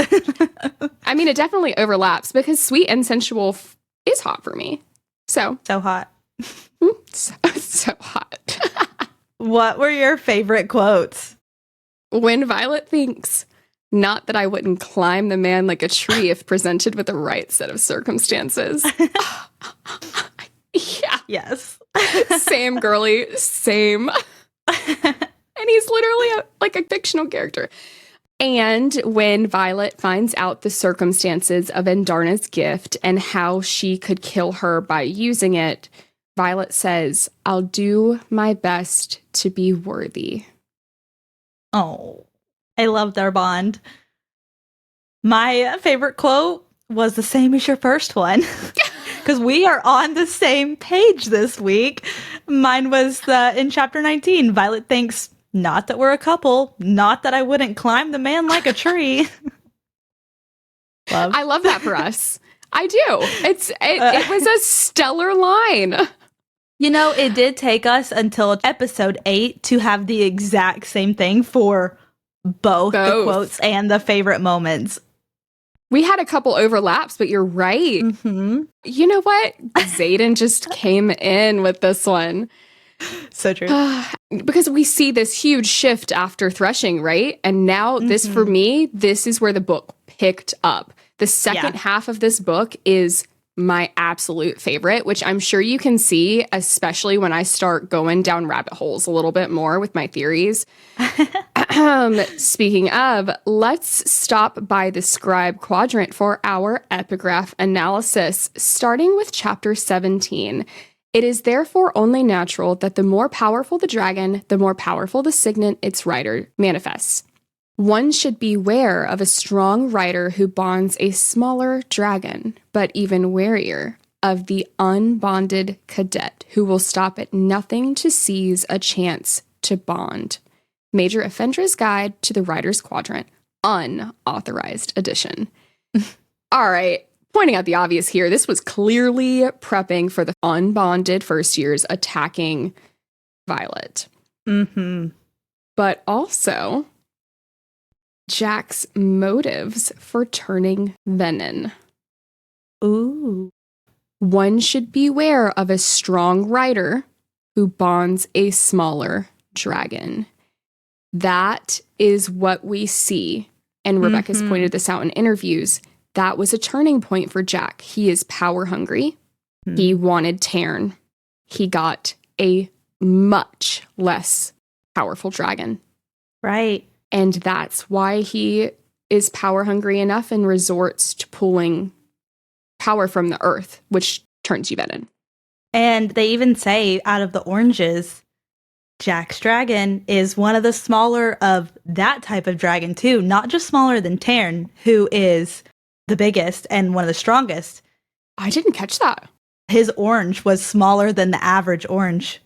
Speaker 2: I mean, it definitely overlaps because sweet and sensual is hot for me. So
Speaker 3: hot.
Speaker 2: So hot.
Speaker 3: What were your favorite quotes?
Speaker 2: When Violet thinks, not that I wouldn't climb the man like a tree if presented with the right set of circumstances. Yeah.
Speaker 3: Yes.
Speaker 2: Same, girly. Same. And he's literally like a fictional character. And when Violet finds out the circumstances of Andarna's gift and how she could kill her by using it, Violet says, I'll do my best to be worthy.
Speaker 3: Oh, I love their bond. My favorite quote was the same as your first one. Because we are on the same page this week. Mine was in chapter 19. Violet thinks, not that we're a couple, not that I wouldn't climb the man like a tree.
Speaker 2: I love that for us. I do. It was a stellar line.
Speaker 3: You know, it did take us until episode 8 to have the exact same thing for both the quotes and the favorite moments.
Speaker 2: We had a couple overlaps, but you're right.
Speaker 3: Mm-hmm.
Speaker 2: You know what? Xaden just came in with this one.
Speaker 3: So true.
Speaker 2: Because we see this huge shift after Threshing, right? And now this, for me, this is where the book picked up. The second half of this book is my absolute favorite, which I'm sure you can see, especially when I start going down rabbit holes a little bit more with my theories. Speaking of, let's stop by the Scribe Quadrant for our Epigraph Analysis, starting with chapter 17. It is therefore only natural that the more powerful the dragon, the more powerful the signet its rider manifests. One should beware of a strong rider who bonds a smaller dragon, but even warier of the unbonded cadet who will stop at nothing to seize a chance to bond. Major Offendra's Guide to the Rider's Quadrant, unauthorized edition. All right, pointing out the obvious here, this was clearly prepping for the unbonded first years attacking Violet.
Speaker 3: Mm-hmm.
Speaker 2: But also Jack's motives for turning Venin.
Speaker 3: Ooh.
Speaker 2: One should beware of a strong rider who bonds a smaller dragon. That is what we see. And Rebecca's pointed this out in interviews. That was a turning point for Jack. He is power hungry. He wanted Tairn. He got a much less powerful dragon.
Speaker 3: Right.
Speaker 2: And that's why he is power hungry enough and resorts to pulling power from the earth, which turns you venom.
Speaker 3: And they even say out of the oranges, Jack's dragon is one of the smaller of that type of dragon too, not just smaller than Tairn, who is the biggest and one of the strongest.
Speaker 2: I didn't catch that.
Speaker 3: His orange was smaller than the average orange.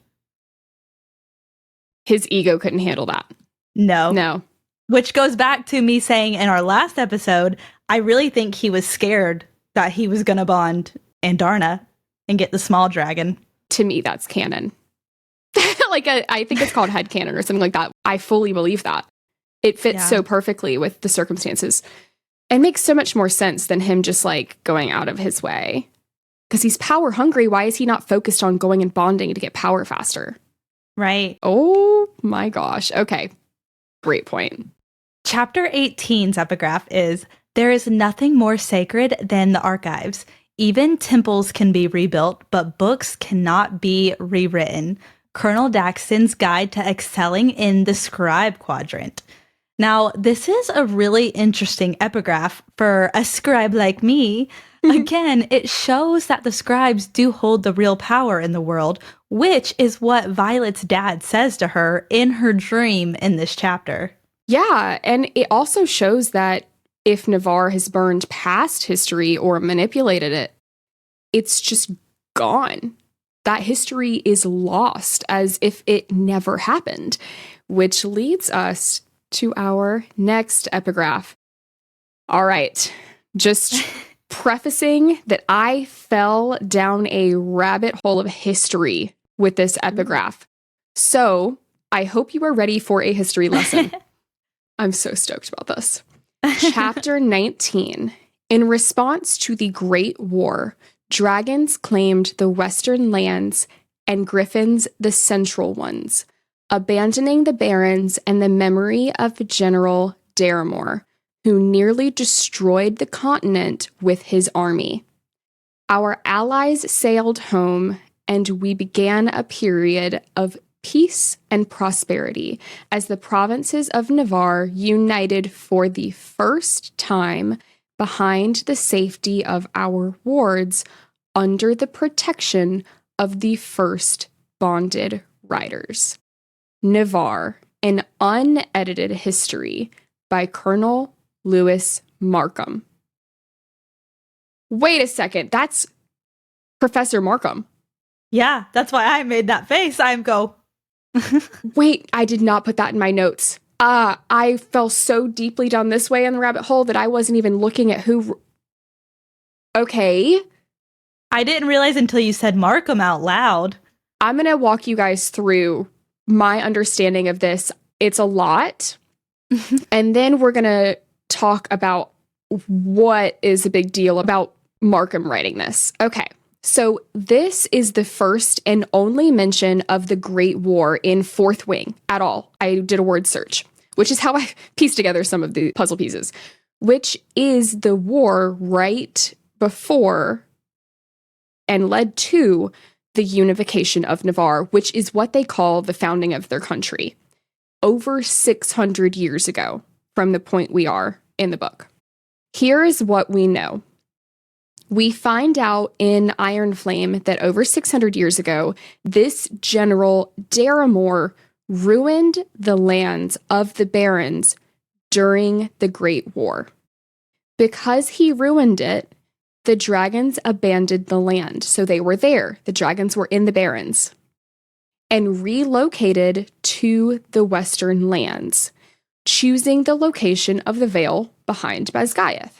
Speaker 2: His ego couldn't handle that.
Speaker 3: No. Which goes back to me saying in our last episode, I really think he was scared that he was going to bond Andarna and get the small dragon.
Speaker 2: To me, that's canon. I think it's called headcanon or something like that. I fully believe that. It fits so perfectly with the circumstances and makes so much more sense than him just going out of his way. Because he's power hungry. Why is he not focused on going and bonding to get power faster?
Speaker 3: Right.
Speaker 2: Oh my gosh. Okay. Great point.
Speaker 3: Chapter 18's epigraph is, "There is nothing more sacred than the archives. Even temples can be rebuilt, but books cannot be rewritten. Colonel Daxton's Guide to Excelling in the Scribe Quadrant." Now, this is a really interesting epigraph for a scribe like me. Again, it shows that the scribes do hold the real power in the world, which is what Violet's dad says to her in her dream in this chapter.
Speaker 2: Yeah, and it also shows that if Navarre has burned past history or manipulated it, it's just gone. That history is lost as if it never happened, which leads us to our next epigraph. All right, just prefacing that I fell down a rabbit hole of history with this epigraph. So I hope you are ready for a history lesson. I'm so stoked about this. Chapter 19. In response to the Great War, dragons claimed the western lands and griffins the central ones, abandoning the barons and the memory of General Daramore, who nearly destroyed the continent with his army. Our allies sailed home, and we began a period of peace and prosperity as the provinces of Navarre united for the first time behind the safety of our wards under the protection of the first bonded riders. Navarre, an unedited history by Colonel Lewis Markham. Wait a second, that's Professor Markham.
Speaker 3: Yeah, that's why I made that face.
Speaker 2: Wait, I did not put that in my notes. I fell so deeply down this way in the rabbit hole that I wasn't even looking at who... Okay.
Speaker 3: I didn't realize until you said Markham out loud.
Speaker 2: I'm going to walk you guys through my understanding of this. It's a lot. And then we're going to talk about what is a big deal about Markham writing this. Okay. So this is the first and only mention of the Great War in Fourth Wing at all. I did a word search, which is how I pieced together some of the puzzle pieces, which is the war right before and led to the unification of Navarre, which is what they call the founding of their country, over 600 years ago from the point we are in the book. Here is what we know. We find out in Iron Flame that over 600 years ago, this General Daramore ruined the lands of the barons during the Great War. Because he ruined it, the dragons abandoned the land. So they were there. The dragons were in the barons and relocated to the western lands, choosing the location of the Vale behind Basgiath.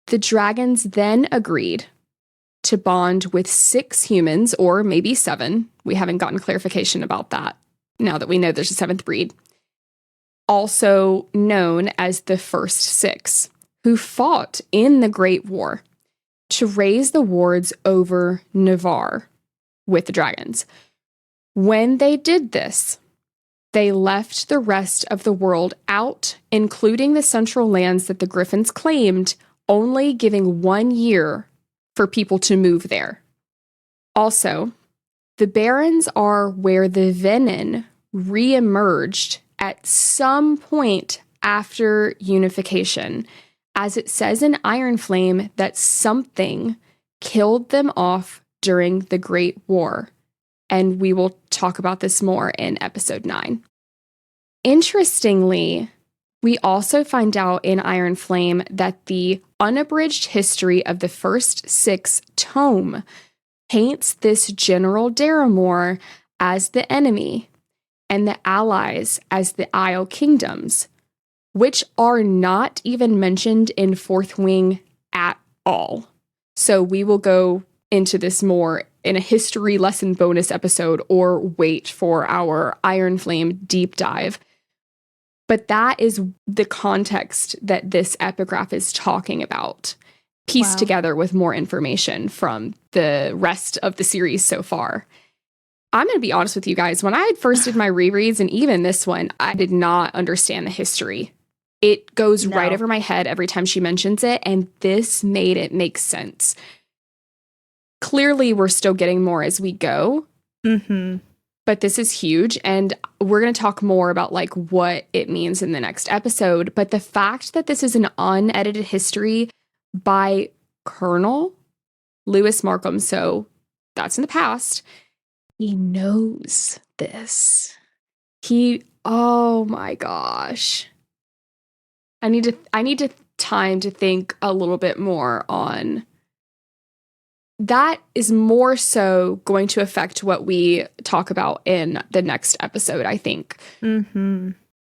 Speaker 2: The dragons then agreed to bond with 6 humans, or maybe 7. We haven't gotten clarification about that now that we know there's a 7th breed, also known as the First 6, who fought in the Great War, to raise the wards over Navarre with the dragons. When they did this, they left the rest of the world out, including the central lands that the Griffins claimed, only giving 1 year for people to move there. Also, the Barrens are where the Venin re-emerged at some point after unification, as it says in Iron Flame that something killed them off during the Great War. And we will talk about this more in episode 9. Interestingly, we also find out in Iron Flame that the unabridged history of the first 6 tome paints this General Daramore as the enemy and the allies as the Isle Kingdoms, which are not even mentioned in Fourth Wing at all. So we will go into this more in a history lesson bonus episode or wait for our Iron Flame deep dive. But that is the context that this epigraph is talking about, pieced together with more information from the rest of the series so far. I'm going to be honest with you guys. When I had first did my rereads, and even this one, I did not understand the history. It goes right over my head every time she mentions it, and this made it make sense. Clearly, we're still getting more as we go, but this is huge, and we're going to talk more about like what it means in the next episode. But the fact that this is an unedited history by Colonel Lewis Markham, so that's in the past, he knows this. Oh my gosh. I need to time to think a little bit more on that. Is more so going to affect what we talk about in the next episode, I think.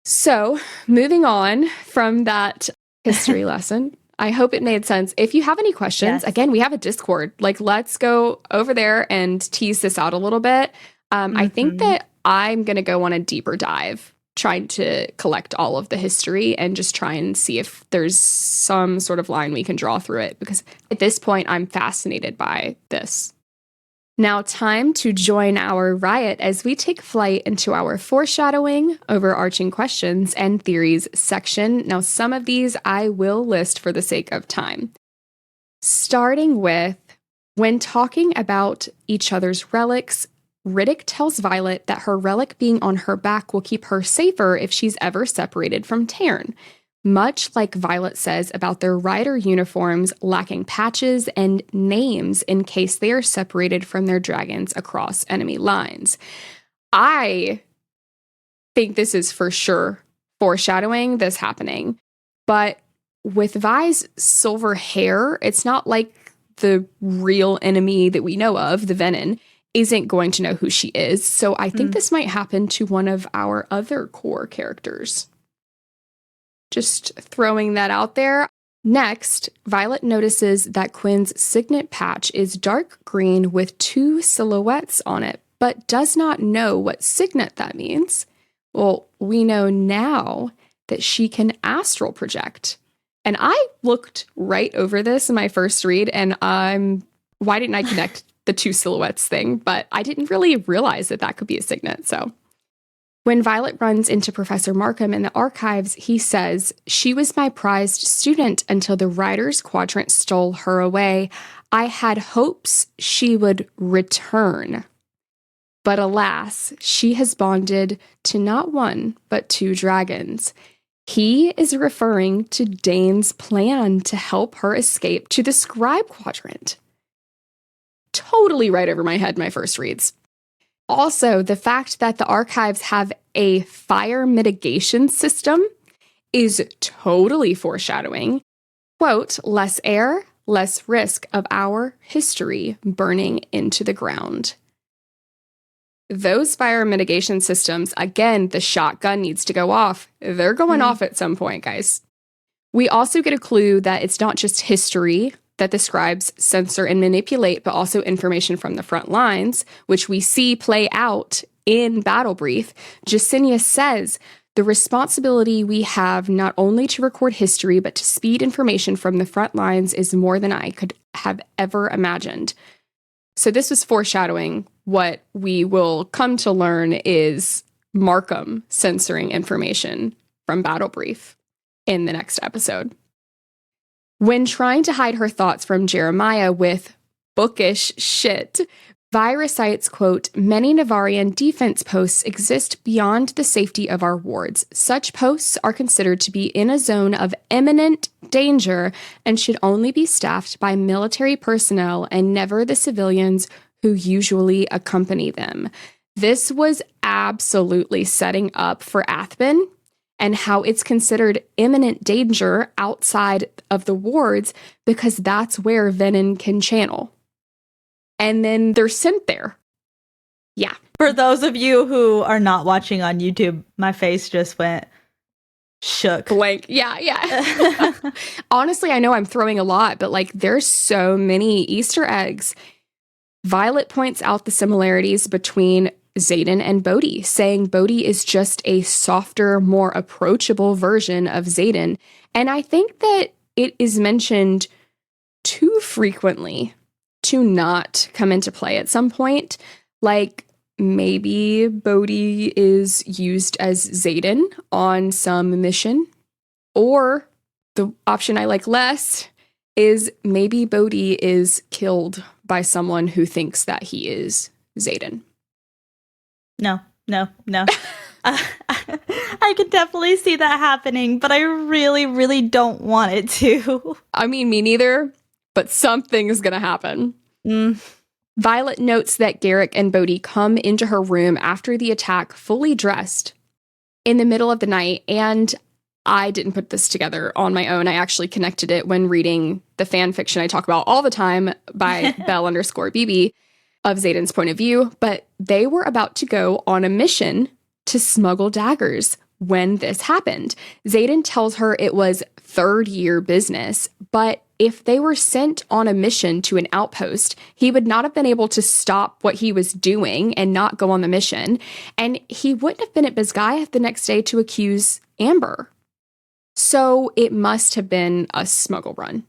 Speaker 2: So moving on from that history lesson, I hope it made sense. If you have any questions, again, we have a Discord. Like, let's go over there and tease this out a little bit. I think that I'm going to go on a deeper dive, trying to collect all of the history and just try and see if there's some sort of line we can draw through it, because at this point, I'm fascinated by this. Now, time to join our riot as we take flight into our foreshadowing, overarching questions, and theories section. Now, some of these I will list for the sake of time. Starting with, when talking about each other's relics, Riddick tells Violet that her relic being on her back will keep her safer if she's ever separated from Tarn, much like Violet says about their rider uniforms lacking patches and names in case they are separated from their dragons across enemy lines. I think this is for sure foreshadowing this happening, but with Vi's silver hair, it's not like the real enemy that we know of, the Venin, isn't going to know who she is. So I think this might happen to one of our other core characters. Just throwing that out there. Next, Violet notices that Quinn's signet patch is dark green with 2 silhouettes on it, but does not know what signet that means. Well, we know now that she can astral project. And I looked right over this in my first read, and why didn't I connect the 2 silhouettes thing? But I didn't really realize that that could be a signet, so. When Violet runs into Professor Markham in the archives, he says, "She was my prized student until the Riders' Quadrant stole her away. I had hopes she would return. But alas, she has bonded to not 1, but 2 dragons." He is referring to Dane's plan to help her escape to the Scribe Quadrant. Totally right over my head, my first reads. Also, the fact that the archives have a fire mitigation system is totally foreshadowing. Quote, "Less air, less risk of our history burning into the ground." Those fire mitigation systems, again, the shotgun needs to go off. They're going off at some point, guys. We also get a clue that it's not just history that the scribes censor and manipulate, but also information from the front lines, which we see play out in Battle Brief. Jasenia says, "The responsibility we have not only to record history, but to speed information from the front lines is more than I could have ever imagined. So this was foreshadowing. What we will come to learn is Markham censoring information from Battle Brief in the next episode. When trying to hide her thoughts from Jeremiah with bookish shit, Vi recites, quote, "Many Navarian defense posts exist beyond the safety of our wards. Such posts are considered to be in a zone of imminent danger and should only be staffed by military personnel and never the civilians who usually accompany them." This was absolutely setting up for Athbin and how it's considered imminent danger outside of the wards because that's where Venin can channel. And then they're sent there. Yeah.
Speaker 3: For those of you who are not watching on YouTube, my face just went shook.
Speaker 2: Blank. Yeah. Honestly, I know I'm throwing a lot, but like there's so many Easter eggs. Violet points out the similarities between Xaden and Bodhi, saying Bodhi is just a softer, more approachable version of Xaden. And I think that it is mentioned too frequently to not come into play at some point. Like maybe Bodhi is used as Xaden on some mission. Or the option I like less is maybe Bodhi is killed by someone who thinks that he is Xaden.
Speaker 3: No. I could definitely see that happening, but I really, really don't want it to.
Speaker 2: I mean, me neither, but something is going to happen. Violet notes that Garrick and Bodhi come into her room after the attack fully dressed in the middle of the night, and I didn't put this together on my own. I actually connected it when reading the fan fiction I talk about all the time by Bell_BB of Xaden's point of view, but they were about to go on a mission to smuggle daggers when this happened. Xaden tells her it was third-year business, but if they were sent on a mission to an outpost, he would not have been able to stop what he was doing and not go on the mission, and he wouldn't have been at Bisgaiath the next day to accuse Amber. So it must have been a smuggle run,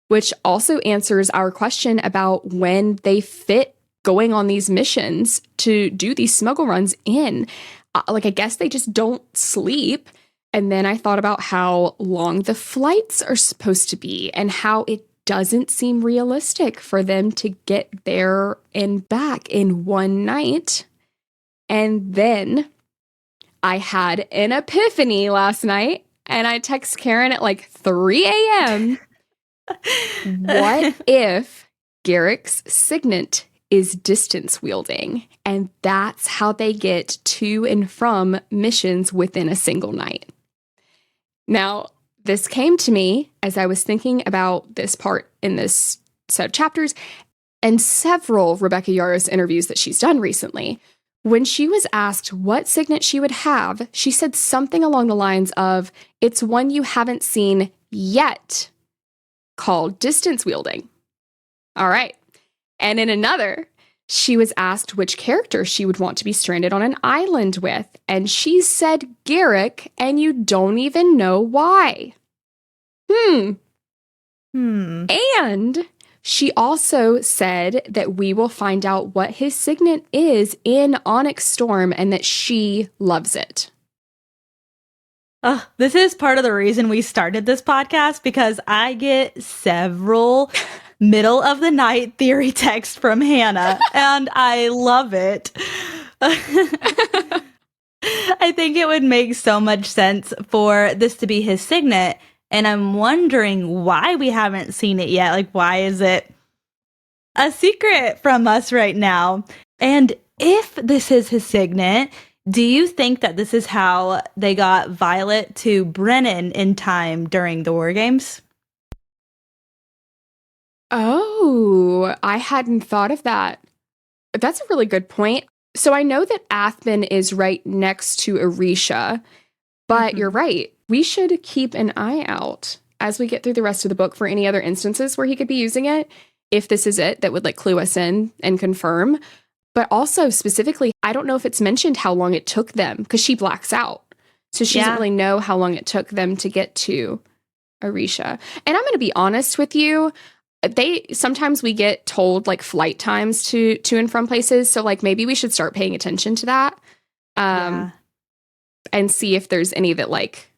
Speaker 2: which also answers our question about when they fit going on these missions to do these smuggle runs in. I guess they just don't sleep. And then I thought about how long the flights are supposed to be and how it doesn't seem realistic for them to get there and back in one night. And then I had an epiphany last night and I text Karen at like 3 a.m. What if Garrick's signet is distance wielding, and that's how they get to and from missions within a single night? Now, this came to me as I was thinking about this part in this set of chapters and several Rebecca Yarros interviews that she's done recently. When she was asked what signet she would have, she said something along the lines of, "It's one you haven't seen yet, called distance wielding." All right. And in another, she was asked which character she would want to be stranded on an island with, and she said Garrick, and you don't even know why. And she also said that we will find out what his signet is in Onyx Storm and that she loves it.
Speaker 3: This is part of the reason we started this podcast, because I get several middle of the night theory texts from Hannah, and I love it. I think it would make so much sense for this to be his signet, and I'm wondering why we haven't seen it yet. Like, why is it a secret from us right now? And if this is his signet, do you think that this is how they got Violet to Brennan in time during the War Games?
Speaker 2: Oh, I hadn't thought of that. That's a really good point. So I know that Athbin is right next to Orisha, but you're right. We should keep an eye out as we get through the rest of the book for any other instances where he could be using it. If this is it, that would like clue us in and confirm. But also specifically, I don't know if it's mentioned how long it took them, because she blacks out. So she doesn't really know how long it took them to get to Orisha. And I'm going to be honest with you. sometimes we get told like flight times to and from places. So like maybe we should start paying attention to that. And see if there's any that like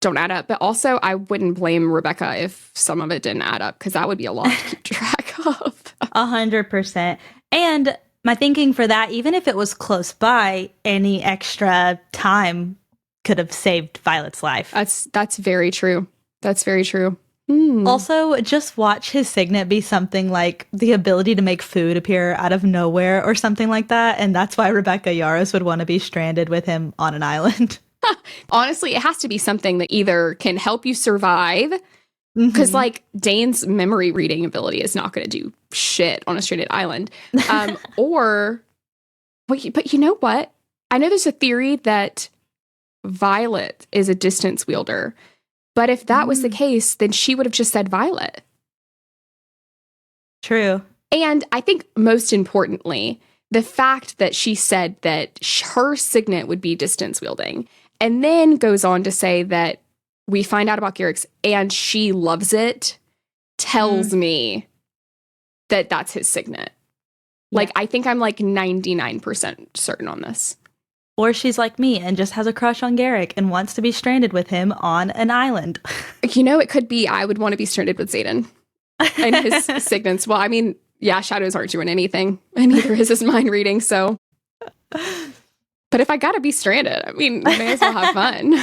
Speaker 2: don't add up. But also I wouldn't blame Rebecca if some of it didn't add up, because that would be a lot to keep track of.
Speaker 3: 100%. And my thinking for that, even if it was close by, any extra time could have saved Violet's life.
Speaker 2: That's very true. That's very true.
Speaker 3: Also, just watch his signet be something like the ability to make food appear out of nowhere or something like that. And that's why Rebecca Yarros would want to be stranded with him on an island.
Speaker 2: Honestly, it has to be something that either can help you survive, because like Dane's memory reading ability is not going to do shit on a stranded island. But you know what? I know there's a theory that Violet is a distance wielder. But if that was the case, then she would have just said Violet.
Speaker 3: True.
Speaker 2: And I think most importantly, the fact that she said that her signet would be distance wielding, and then goes on to say that we find out about Garrick's and she loves it, tells me that that's his signet. Yeah. Like, I think I'm like 99% certain on this.
Speaker 3: Or she's like me and just has a crush on Garrick and wants to be stranded with him on an island.
Speaker 2: You know, it could be I would want to be stranded with Xaden and his signets. Well, I mean, yeah, shadows aren't doing anything, and neither is his mind reading, so. But if I gotta be stranded, I mean, I may as well have fun.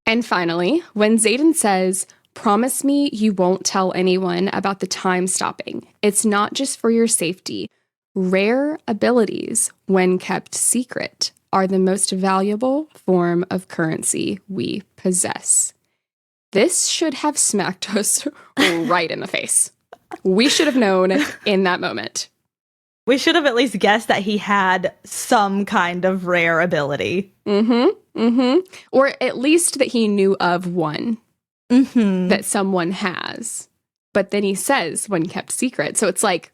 Speaker 2: And finally, when Xaden says, "Promise me you won't tell anyone about the time stopping. It's not just for your safety. Rare abilities, when kept secret, are the most valuable form of currency we possess." This should have smacked us right in the face. We should have known in that moment.
Speaker 3: We should have at least guessed that he had some kind of rare ability.
Speaker 2: Or at least that he knew of one that someone has. But then he says, when kept secret. So it's like,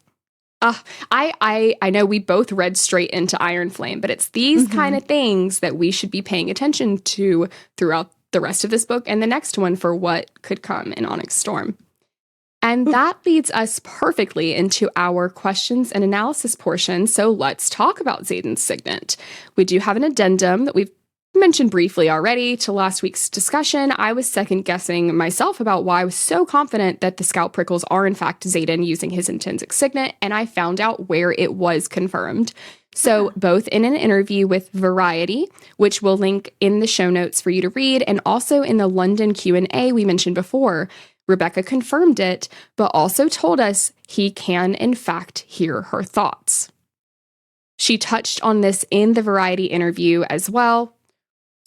Speaker 2: I know we both read straight into Iron Flame, but it's these kind of things that we should be paying attention to throughout the rest of this book and the next one for what could come in Onyx Storm. And that leads us perfectly into our questions and analysis portion. So let's talk about Xaden's signet. We do have an addendum that we've mentioned briefly already to last week's discussion. I was second guessing myself about why I was so confident that the scalp prickles are in fact Xaden using his intrinsic signet, and I found out where it was confirmed. So both in an interview with Variety, which we'll link in the show notes for you to read, and also in the London Q&A we mentioned before, Rebecca confirmed it, but also told us he can in fact hear her thoughts. She touched on this in the Variety interview as well,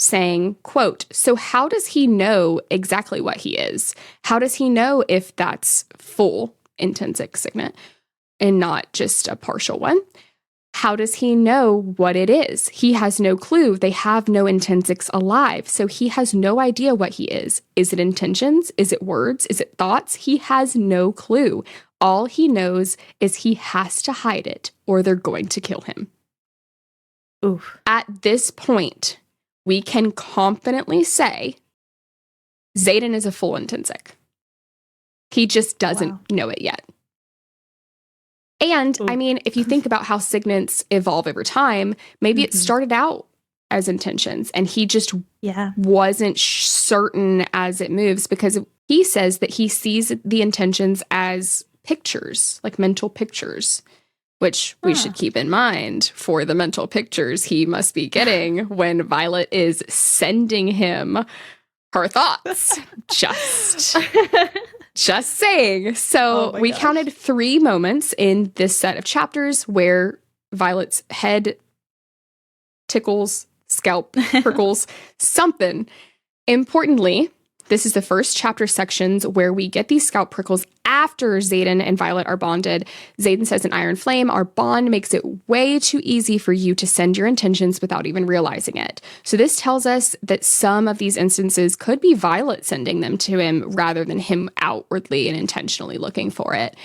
Speaker 2: saying, quote, "So how does he know exactly what he is? How does he know if that's full intrinsic signet and not just a partial one? How does he know what it is? He has no clue. They have no intrinsics alive, so he has no idea what he is. Is it intentions? Is it words? Is it thoughts? He has no clue. All he knows is he has to hide it or they're going to kill him."
Speaker 3: Oof.
Speaker 2: At this point, we can confidently say Xaden is a full intrinsic. He just doesn't know it yet. And, I mean, if you think about how signets evolve over time, maybe it started out as intentions, and he just wasn't certain as it moves, because he says that he sees the intentions as pictures, like mental pictures, which we should keep in mind for the mental pictures he must be getting when Violet is sending him her thoughts. Just saying. So we counted 3 moments in this set of chapters where Violet's head tickles, scalp prickles, something. Importantly, this is the first chapter sections where we get these scalp prickles after Xaden and Violet are bonded. Xaden says in Iron Flame, "Our bond makes it way too easy for you to send your intentions without even realizing it." So this tells us that some of these instances could be Violet sending them to him rather than him outwardly and intentionally looking for it.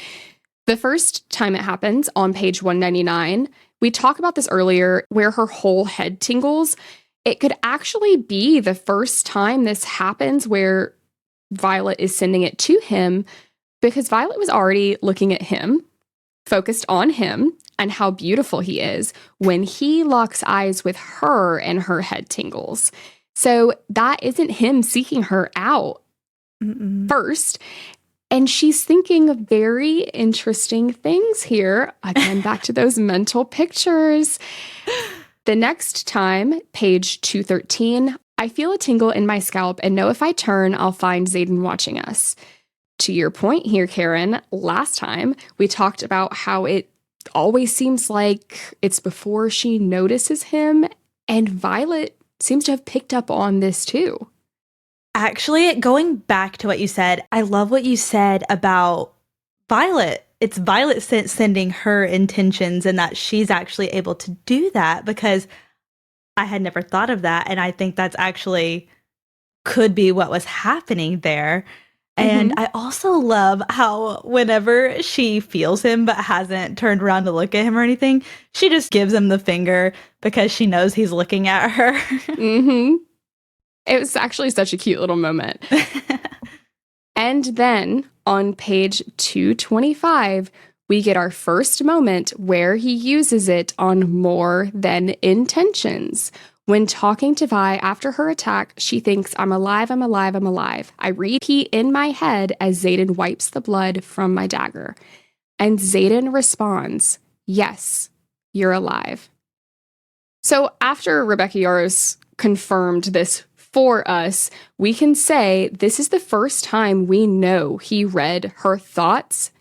Speaker 2: The first time it happens on page 199, we talked about this earlier, where her whole head tingles. It could actually be the first time this happens where Violet is sending it to him, because Violet was already looking at him, focused on him and how beautiful he is when he locks eyes with her and her head tingles. So that isn't him seeking her out first. And she's thinking of very interesting things here. Again, back to those mental pictures. The next time, page 213, I feel a tingle in my scalp and know if I turn, I'll find Xaden watching us. To your point here, Karen, last time we talked about how it always seems like it's before she notices him, and Violet seems to have picked up on this too.
Speaker 3: Actually, going back to what you said, I love what you said about Violet. It's Violet sending her intentions and that she's actually able to do that, because I had never thought of that. And I think that's actually could be what was happening there. And I also love how whenever she feels him but hasn't turned around to look at him or anything, she just gives him the finger because she knows he's looking at her.
Speaker 2: It was actually such a cute little moment. And then on page 225, we get our first moment where he uses it on more than intentions. When talking to Vi after her attack, she thinks, I'm alive, I'm alive, I'm alive. I repeat in my head as Xaden wipes the blood from my dagger. And Xaden responds, yes, you're alive. So after Rebecca Yarros confirmed this for us, we can say this is the first time we know he read her thoughts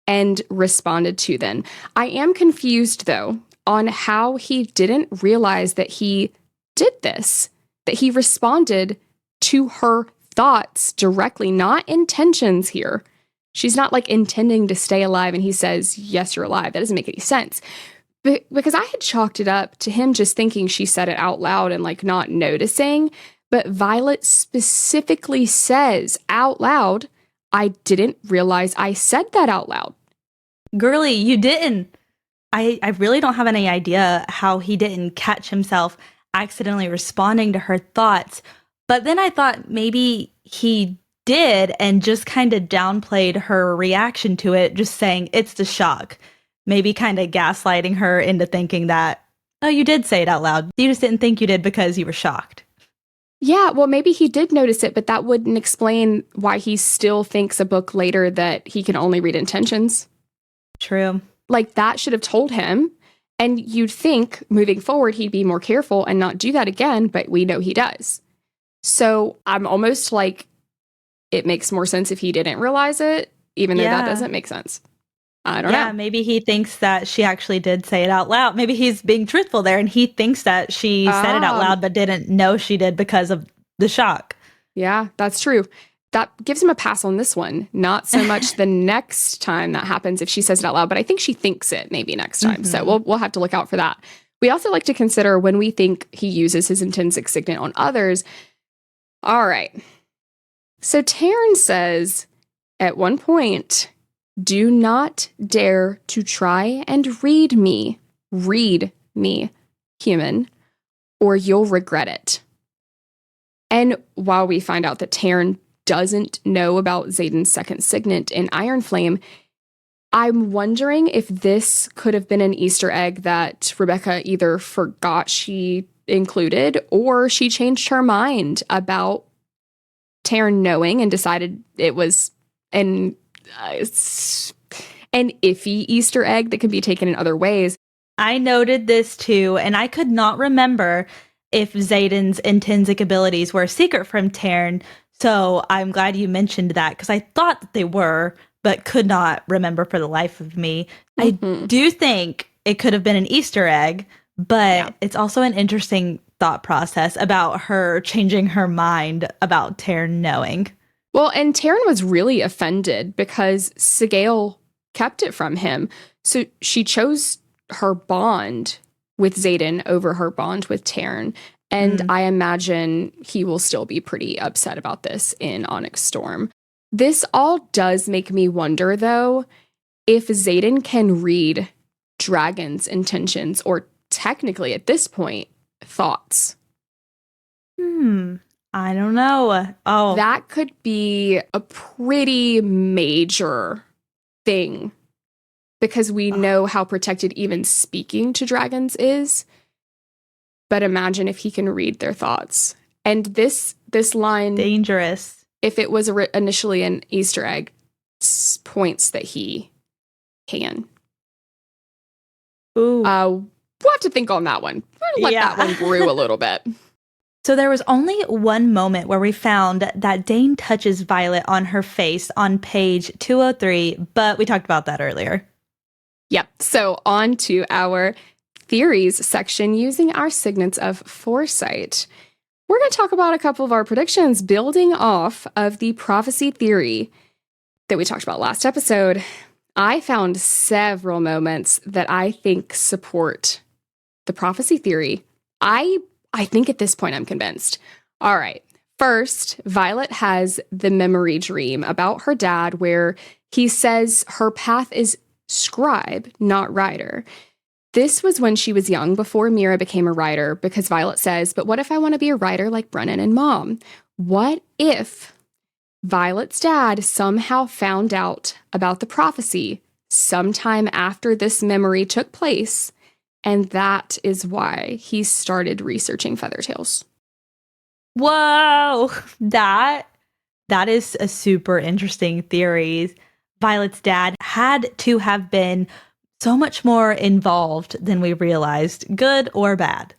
Speaker 2: and responded to them. I am confused, though, on how he didn't realize that he did this, that he responded to her thoughts directly, not intentions here. She's not like intending to stay alive and he says, yes, you're alive. That doesn't make any sense. But because I had chalked it up to him just thinking she said it out loud and like not noticing. But Violet specifically says out loud, I didn't realize I said that out loud.
Speaker 3: Girly, you didn't. I really don't have any idea how he didn't catch himself accidentally responding to her thoughts. But then I thought maybe he did and just kind of downplayed her reaction to it, just saying it's the shock. Maybe kind of gaslighting her into thinking that, oh, you did say it out loud. You just didn't think you did because you were shocked.
Speaker 2: Yeah, well, maybe he did notice it, but that wouldn't explain why he still thinks a book later that he can only read intentions.
Speaker 3: True.
Speaker 2: Like, that should have told him. And you'd think, moving forward, he'd be more careful and not do that again, but we know he does. So I'm almost like, it makes more sense if he didn't realize it, even though that doesn't make sense. I don't know.
Speaker 3: Yeah, maybe he thinks that she actually did say it out loud. Maybe he's being truthful there and he thinks that she said it out loud but didn't know she did because of the shock.
Speaker 2: Yeah, that's true. That gives him a pass on this one. Not so much the next time that happens if she says it out loud, but I think she thinks it maybe next time. So we'll have to look out for that. We also like to consider when we think he uses his intrinsic signet on others. All right. So Taryn says at one point, do not dare to try and read me, human, or you'll regret it. And while we find out that Taryn doesn't know about Xaden's second signet in Iron Flame, I'm wondering if this could have been an Easter egg that Rebecca either forgot she included or she changed her mind about Taryn knowing and decided it was an iffy Easter egg that can be taken in other ways.
Speaker 3: I noted this too, and I could not remember if Xaden's intrinsic abilities were a secret from Taryn, so I'm glad you mentioned that, because I thought that they were, but could not remember for the life of me. I do think it could have been an Easter egg, but it's also an interesting thought process about her changing her mind about Taryn knowing.
Speaker 2: Well, and Taryn was really offended because Sigale kept it from him. So she chose her bond with Xaden over her bond with Taryn. And I imagine he will still be pretty upset about this in Onyx Storm. This all does make me wonder, though, if Xaden can read dragons' intentions, or technically at this point, thoughts.
Speaker 3: I don't know. Oh,
Speaker 2: That could be a pretty major thing because we know how protected even speaking to dragons is. But imagine if he can read their thoughts. And this line,
Speaker 3: dangerous.
Speaker 2: if it was initially an Easter egg, points that he can.
Speaker 3: Ooh.
Speaker 2: We'll have to think on that one. We'll let that one brew a little bit.
Speaker 3: So there was only one moment where we found that Dane touches Violet on her face on page 203, but we talked about that earlier.
Speaker 2: Yep. So on to our theories section using our signets of foresight. We're going to talk about a couple of our predictions building off of the prophecy theory that we talked about last episode. I found several moments that I think support the prophecy theory. I think at this point I'm convinced. All right. First, Violet has the memory dream about her dad where he says her path is scribe, not writer. This was when she was young, before Mira became a writer, because Violet says, but what if I want to be a writer like Brennan and Mom? What if Violet's dad somehow found out about the prophecy sometime after this memory took place, and that is why he started researching Feathertails?
Speaker 3: Whoa! That is a super interesting theory. Violet's dad had to have been so much more involved than we realized, good or bad.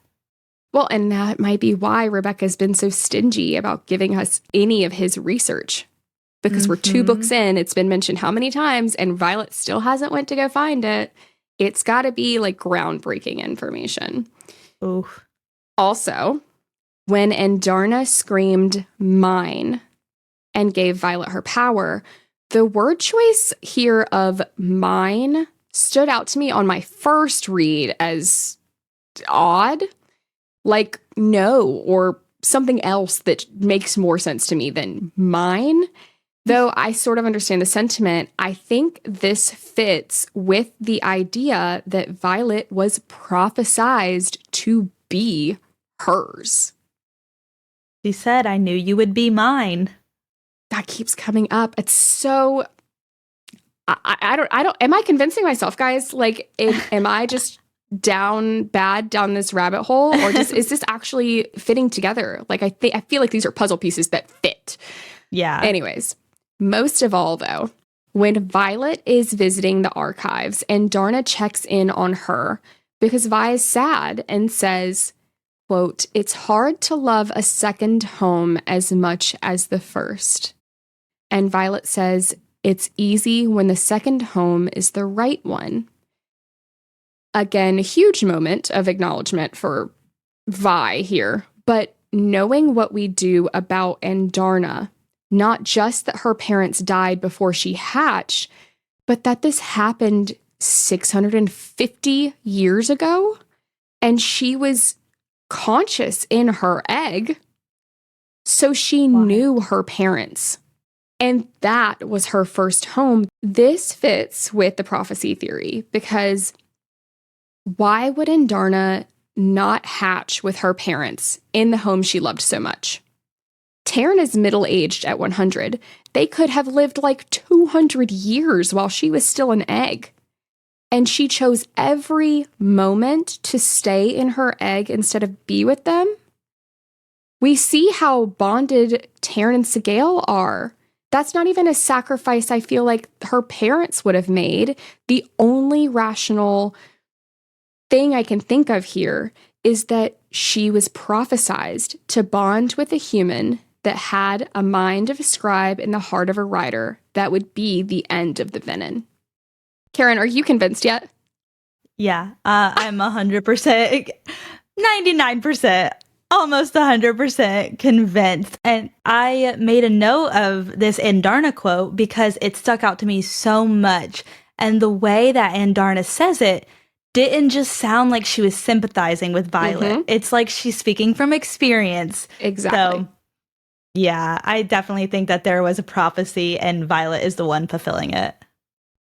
Speaker 2: Well, and that might be why Rebecca's been so stingy about giving us any of his research. Because we're 2 books in, it's been mentioned how many times, and Violet still hasn't went to go find it. It's got to be like groundbreaking information.
Speaker 3: Ooh.
Speaker 2: Also, when Andarna screamed mine and gave Violet her power, the word choice here of mine stood out to me on my first read as odd, like no, or something else that makes more sense to me than mine. Though I sort of understand the sentiment, I think this fits with the idea that Violet was prophesized to be hers.
Speaker 3: She said, I knew you would be mine.
Speaker 2: That keeps coming up. It's so... I don't, am I convincing myself, guys? Like, am I just down this rabbit hole? Or is this actually fitting together? Like, I feel like these are puzzle pieces that fit.
Speaker 3: Yeah.
Speaker 2: Anyways, most of all, though, when Violet is visiting the archives and Darna checks in on her because Vi is sad and says, quote, it's hard to love a second home as much as the first. And Violet says, it's easy when the second home is the right one. Again, a huge moment of acknowledgement for Vi here, but knowing what we do about Andarna, not just that her parents died before she hatched, but that this happened 650 years ago, and she was conscious in her egg, so she knew her parents. And that was her first home. This fits with the prophecy theory because why would Andarna not hatch with her parents in the home she loved so much? Taryn is middle-aged at 100. They could have lived like 200 years while she was still an egg. And she chose every moment to stay in her egg instead of be with them. We see how bonded Taryn and Sigale are. That's not even a sacrifice I feel like her parents would have made. The only rational thing I can think of here is that she was prophesized to bond with a human that had a mind of a scribe and the heart of a writer. That would be the end of the Venin. Karen, are you convinced yet?
Speaker 3: Yeah, I'm 100%, 99%. Almost 100% convinced. And I made a note of this Andarna quote because it stuck out to me so much. And the way that Andarna says it didn't just sound like she was sympathizing with Violet. It's like she's speaking from experience.
Speaker 2: Exactly.
Speaker 3: So, yeah, I definitely think that there was a prophecy and Violet is the one fulfilling it.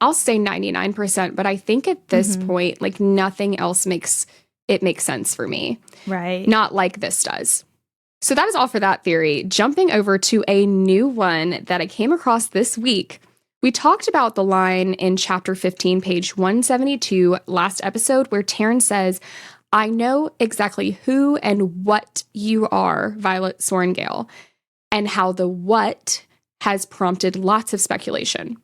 Speaker 2: I'll say 99%, but I think at this point, like nothing else makes sense for me.
Speaker 3: Right.
Speaker 2: Not like this does. So that is all for that theory. Jumping over to a new one that I came across this week. We talked about the line in chapter 15, page 172, last episode, where Taryn says, I know exactly who and what you are, Violet Sorrengail, and how the what has prompted lots of speculation.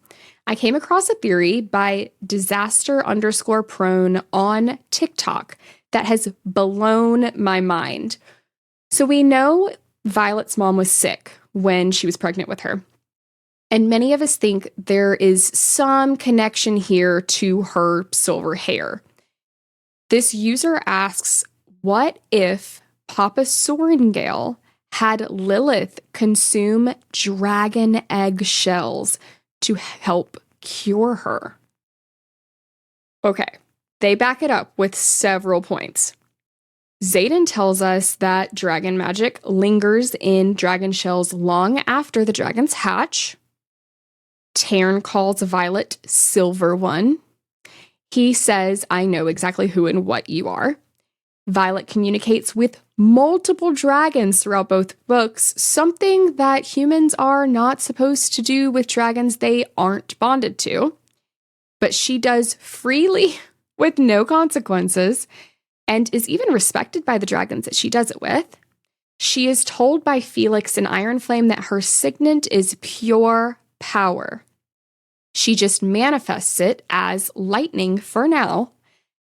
Speaker 2: I came across a theory by disaster_prone on TikTok that has blown my mind. So we know Violet's mom was sick when she was pregnant with her. And many of us think there is some connection here to her silver hair. This user asks, what if Papa Sorrengail had Lilith consume dragon egg shells to help cure her? Okay, they back it up with several points. Xaden tells us that dragon magic lingers in dragon shells long after the dragons hatch. Taryn calls Violet Silver One. He says, I know exactly who and what you are. Violet communicates with multiple dragons throughout both books, something that humans are not supposed to do with dragons they aren't bonded to. But she does freely with no consequences and is even respected by the dragons that she does it with. She is told by Felix and Ironflame that her signet is pure power. She just manifests it as lightning for now,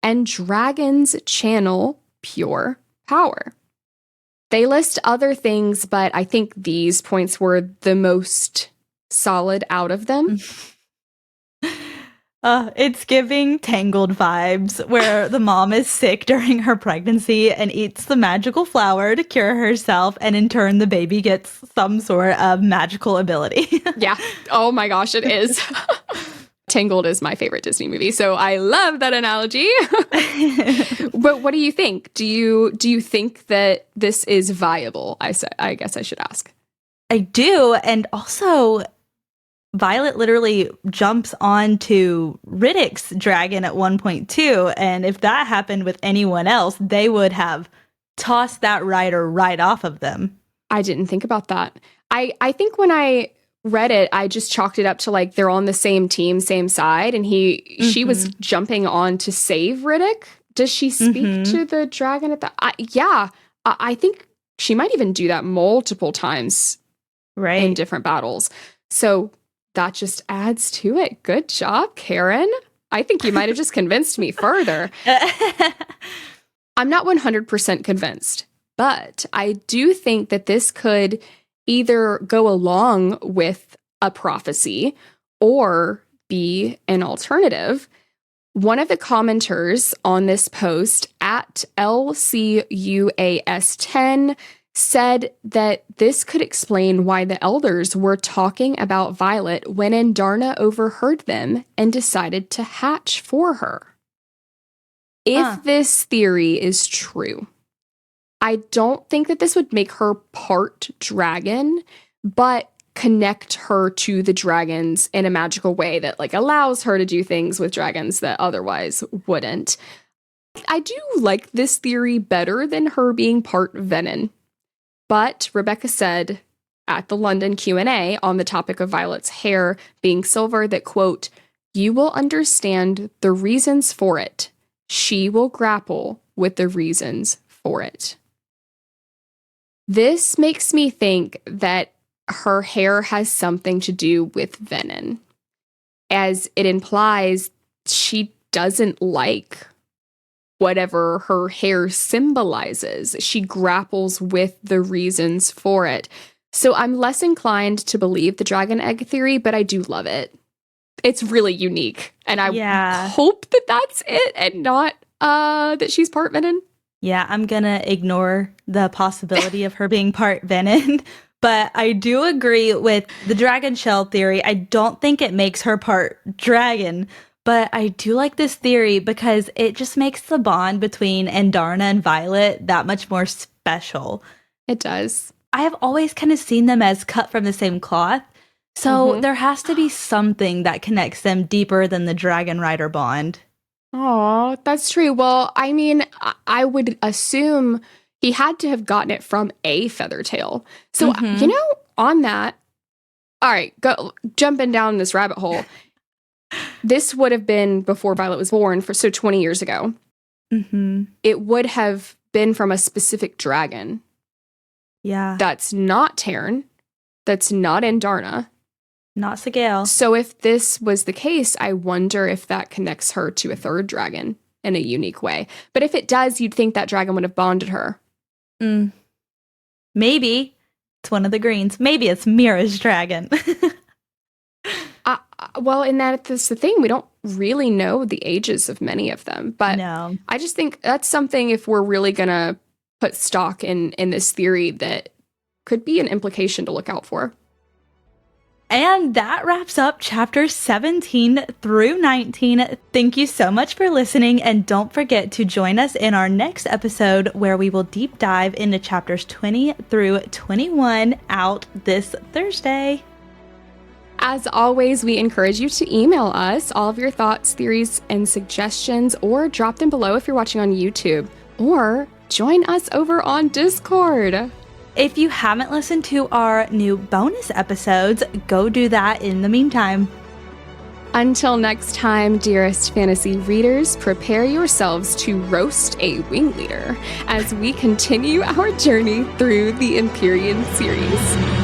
Speaker 2: and dragons channel pure power. They list other things, but I think these points were the most solid out of them.
Speaker 3: It's giving Tangled vibes, where the mom is sick during her pregnancy and eats the magical flower to cure herself, and in turn the baby gets some sort of magical ability.
Speaker 2: Yeah. Oh my gosh, it is. Tangled is my favorite Disney movie, so I love that analogy. But what do you think? Do you think that this is viable? I guess I should ask.
Speaker 3: I do, and also Violet literally jumps onto Riddick's dragon at one point too, and if that happened with anyone else, they would have tossed that rider right off of them.
Speaker 2: I didn't think about that. I think when I read it, I just chalked it up to like they're on the same team, same side, and she was jumping on to save Riddick. Does she speak to the dragon at that? Yeah, I think she might even do that multiple times,
Speaker 3: right,
Speaker 2: in different battles. So that just adds to it. Good job, Karen. I think you might have just convinced me further. I'm not 100% convinced, but I do think that this could either go along with a prophecy or be an alternative. One of the commenters on this post at LCUAS10 said that this could explain why the elders were talking about Violet when Andarna overheard them and decided to hatch for her. If this theory is true, I don't think that this would make her part dragon, but connect her to the dragons in a magical way that like allows her to do things with dragons that otherwise wouldn't. I do like this theory better than her being part Venom. But Rebecca said at the London Q&A on the topic of Violet's hair being silver that, quote, you will understand the reasons for it. She will grapple with the reasons for it. This makes me think that her hair has something to do with Venom, as it implies she doesn't like whatever her hair symbolizes. She grapples with the reasons for it. So I'm less inclined to believe the dragon egg theory, but I do love it. It's really unique. And I hope that that's it and not that she's part Venom.
Speaker 3: Yeah, I'm going to ignore the possibility of her being part Venom. But I do agree with the dragon shell theory. I don't think it makes her part dragon. But I do like this theory because it just makes the bond between Andarna and Violet that much more special.
Speaker 2: It does.
Speaker 3: I have always kind of seen them as cut from the same cloth. So there has to be something that connects them deeper than the dragon rider bond.
Speaker 2: Oh, that's true. Well, I mean, I would assume, he had to have gotten it from a Feathertail. So, on that, all right, jumping down this rabbit hole. This would have been before Violet was born, so 20 years ago. It would have been from a specific dragon.
Speaker 3: Yeah.
Speaker 2: That's not Terran. That's not Andarna.
Speaker 3: Not Sigale.
Speaker 2: So if this was the case, I wonder if that connects her to a third dragon in a unique way. But if it does, you'd think that dragon would have bonded her.
Speaker 3: Maybe it's one of the greens. Maybe it's Mira's dragon.
Speaker 2: Well, in that's the thing. We don't really know the ages of many of them. But
Speaker 3: no.
Speaker 2: I just think that's something, if we're really going to put stock in this theory, that could be an implication to look out for.
Speaker 3: And that wraps up chapters 17 through 19. Thank you so much for listening, and don't forget to join us in our next episode where we will deep dive into chapters 20 through 21 out this Thursday.
Speaker 2: As always, we encourage you to email us all of your thoughts, theories, and suggestions, or drop them below if you're watching on YouTube, or join us over on Discord.
Speaker 3: If you haven't listened to our new bonus episodes, go do that in the meantime.
Speaker 2: Until next time, dearest fantasy readers, prepare yourselves to roast a wing leader as we continue our journey through the Empyrean series.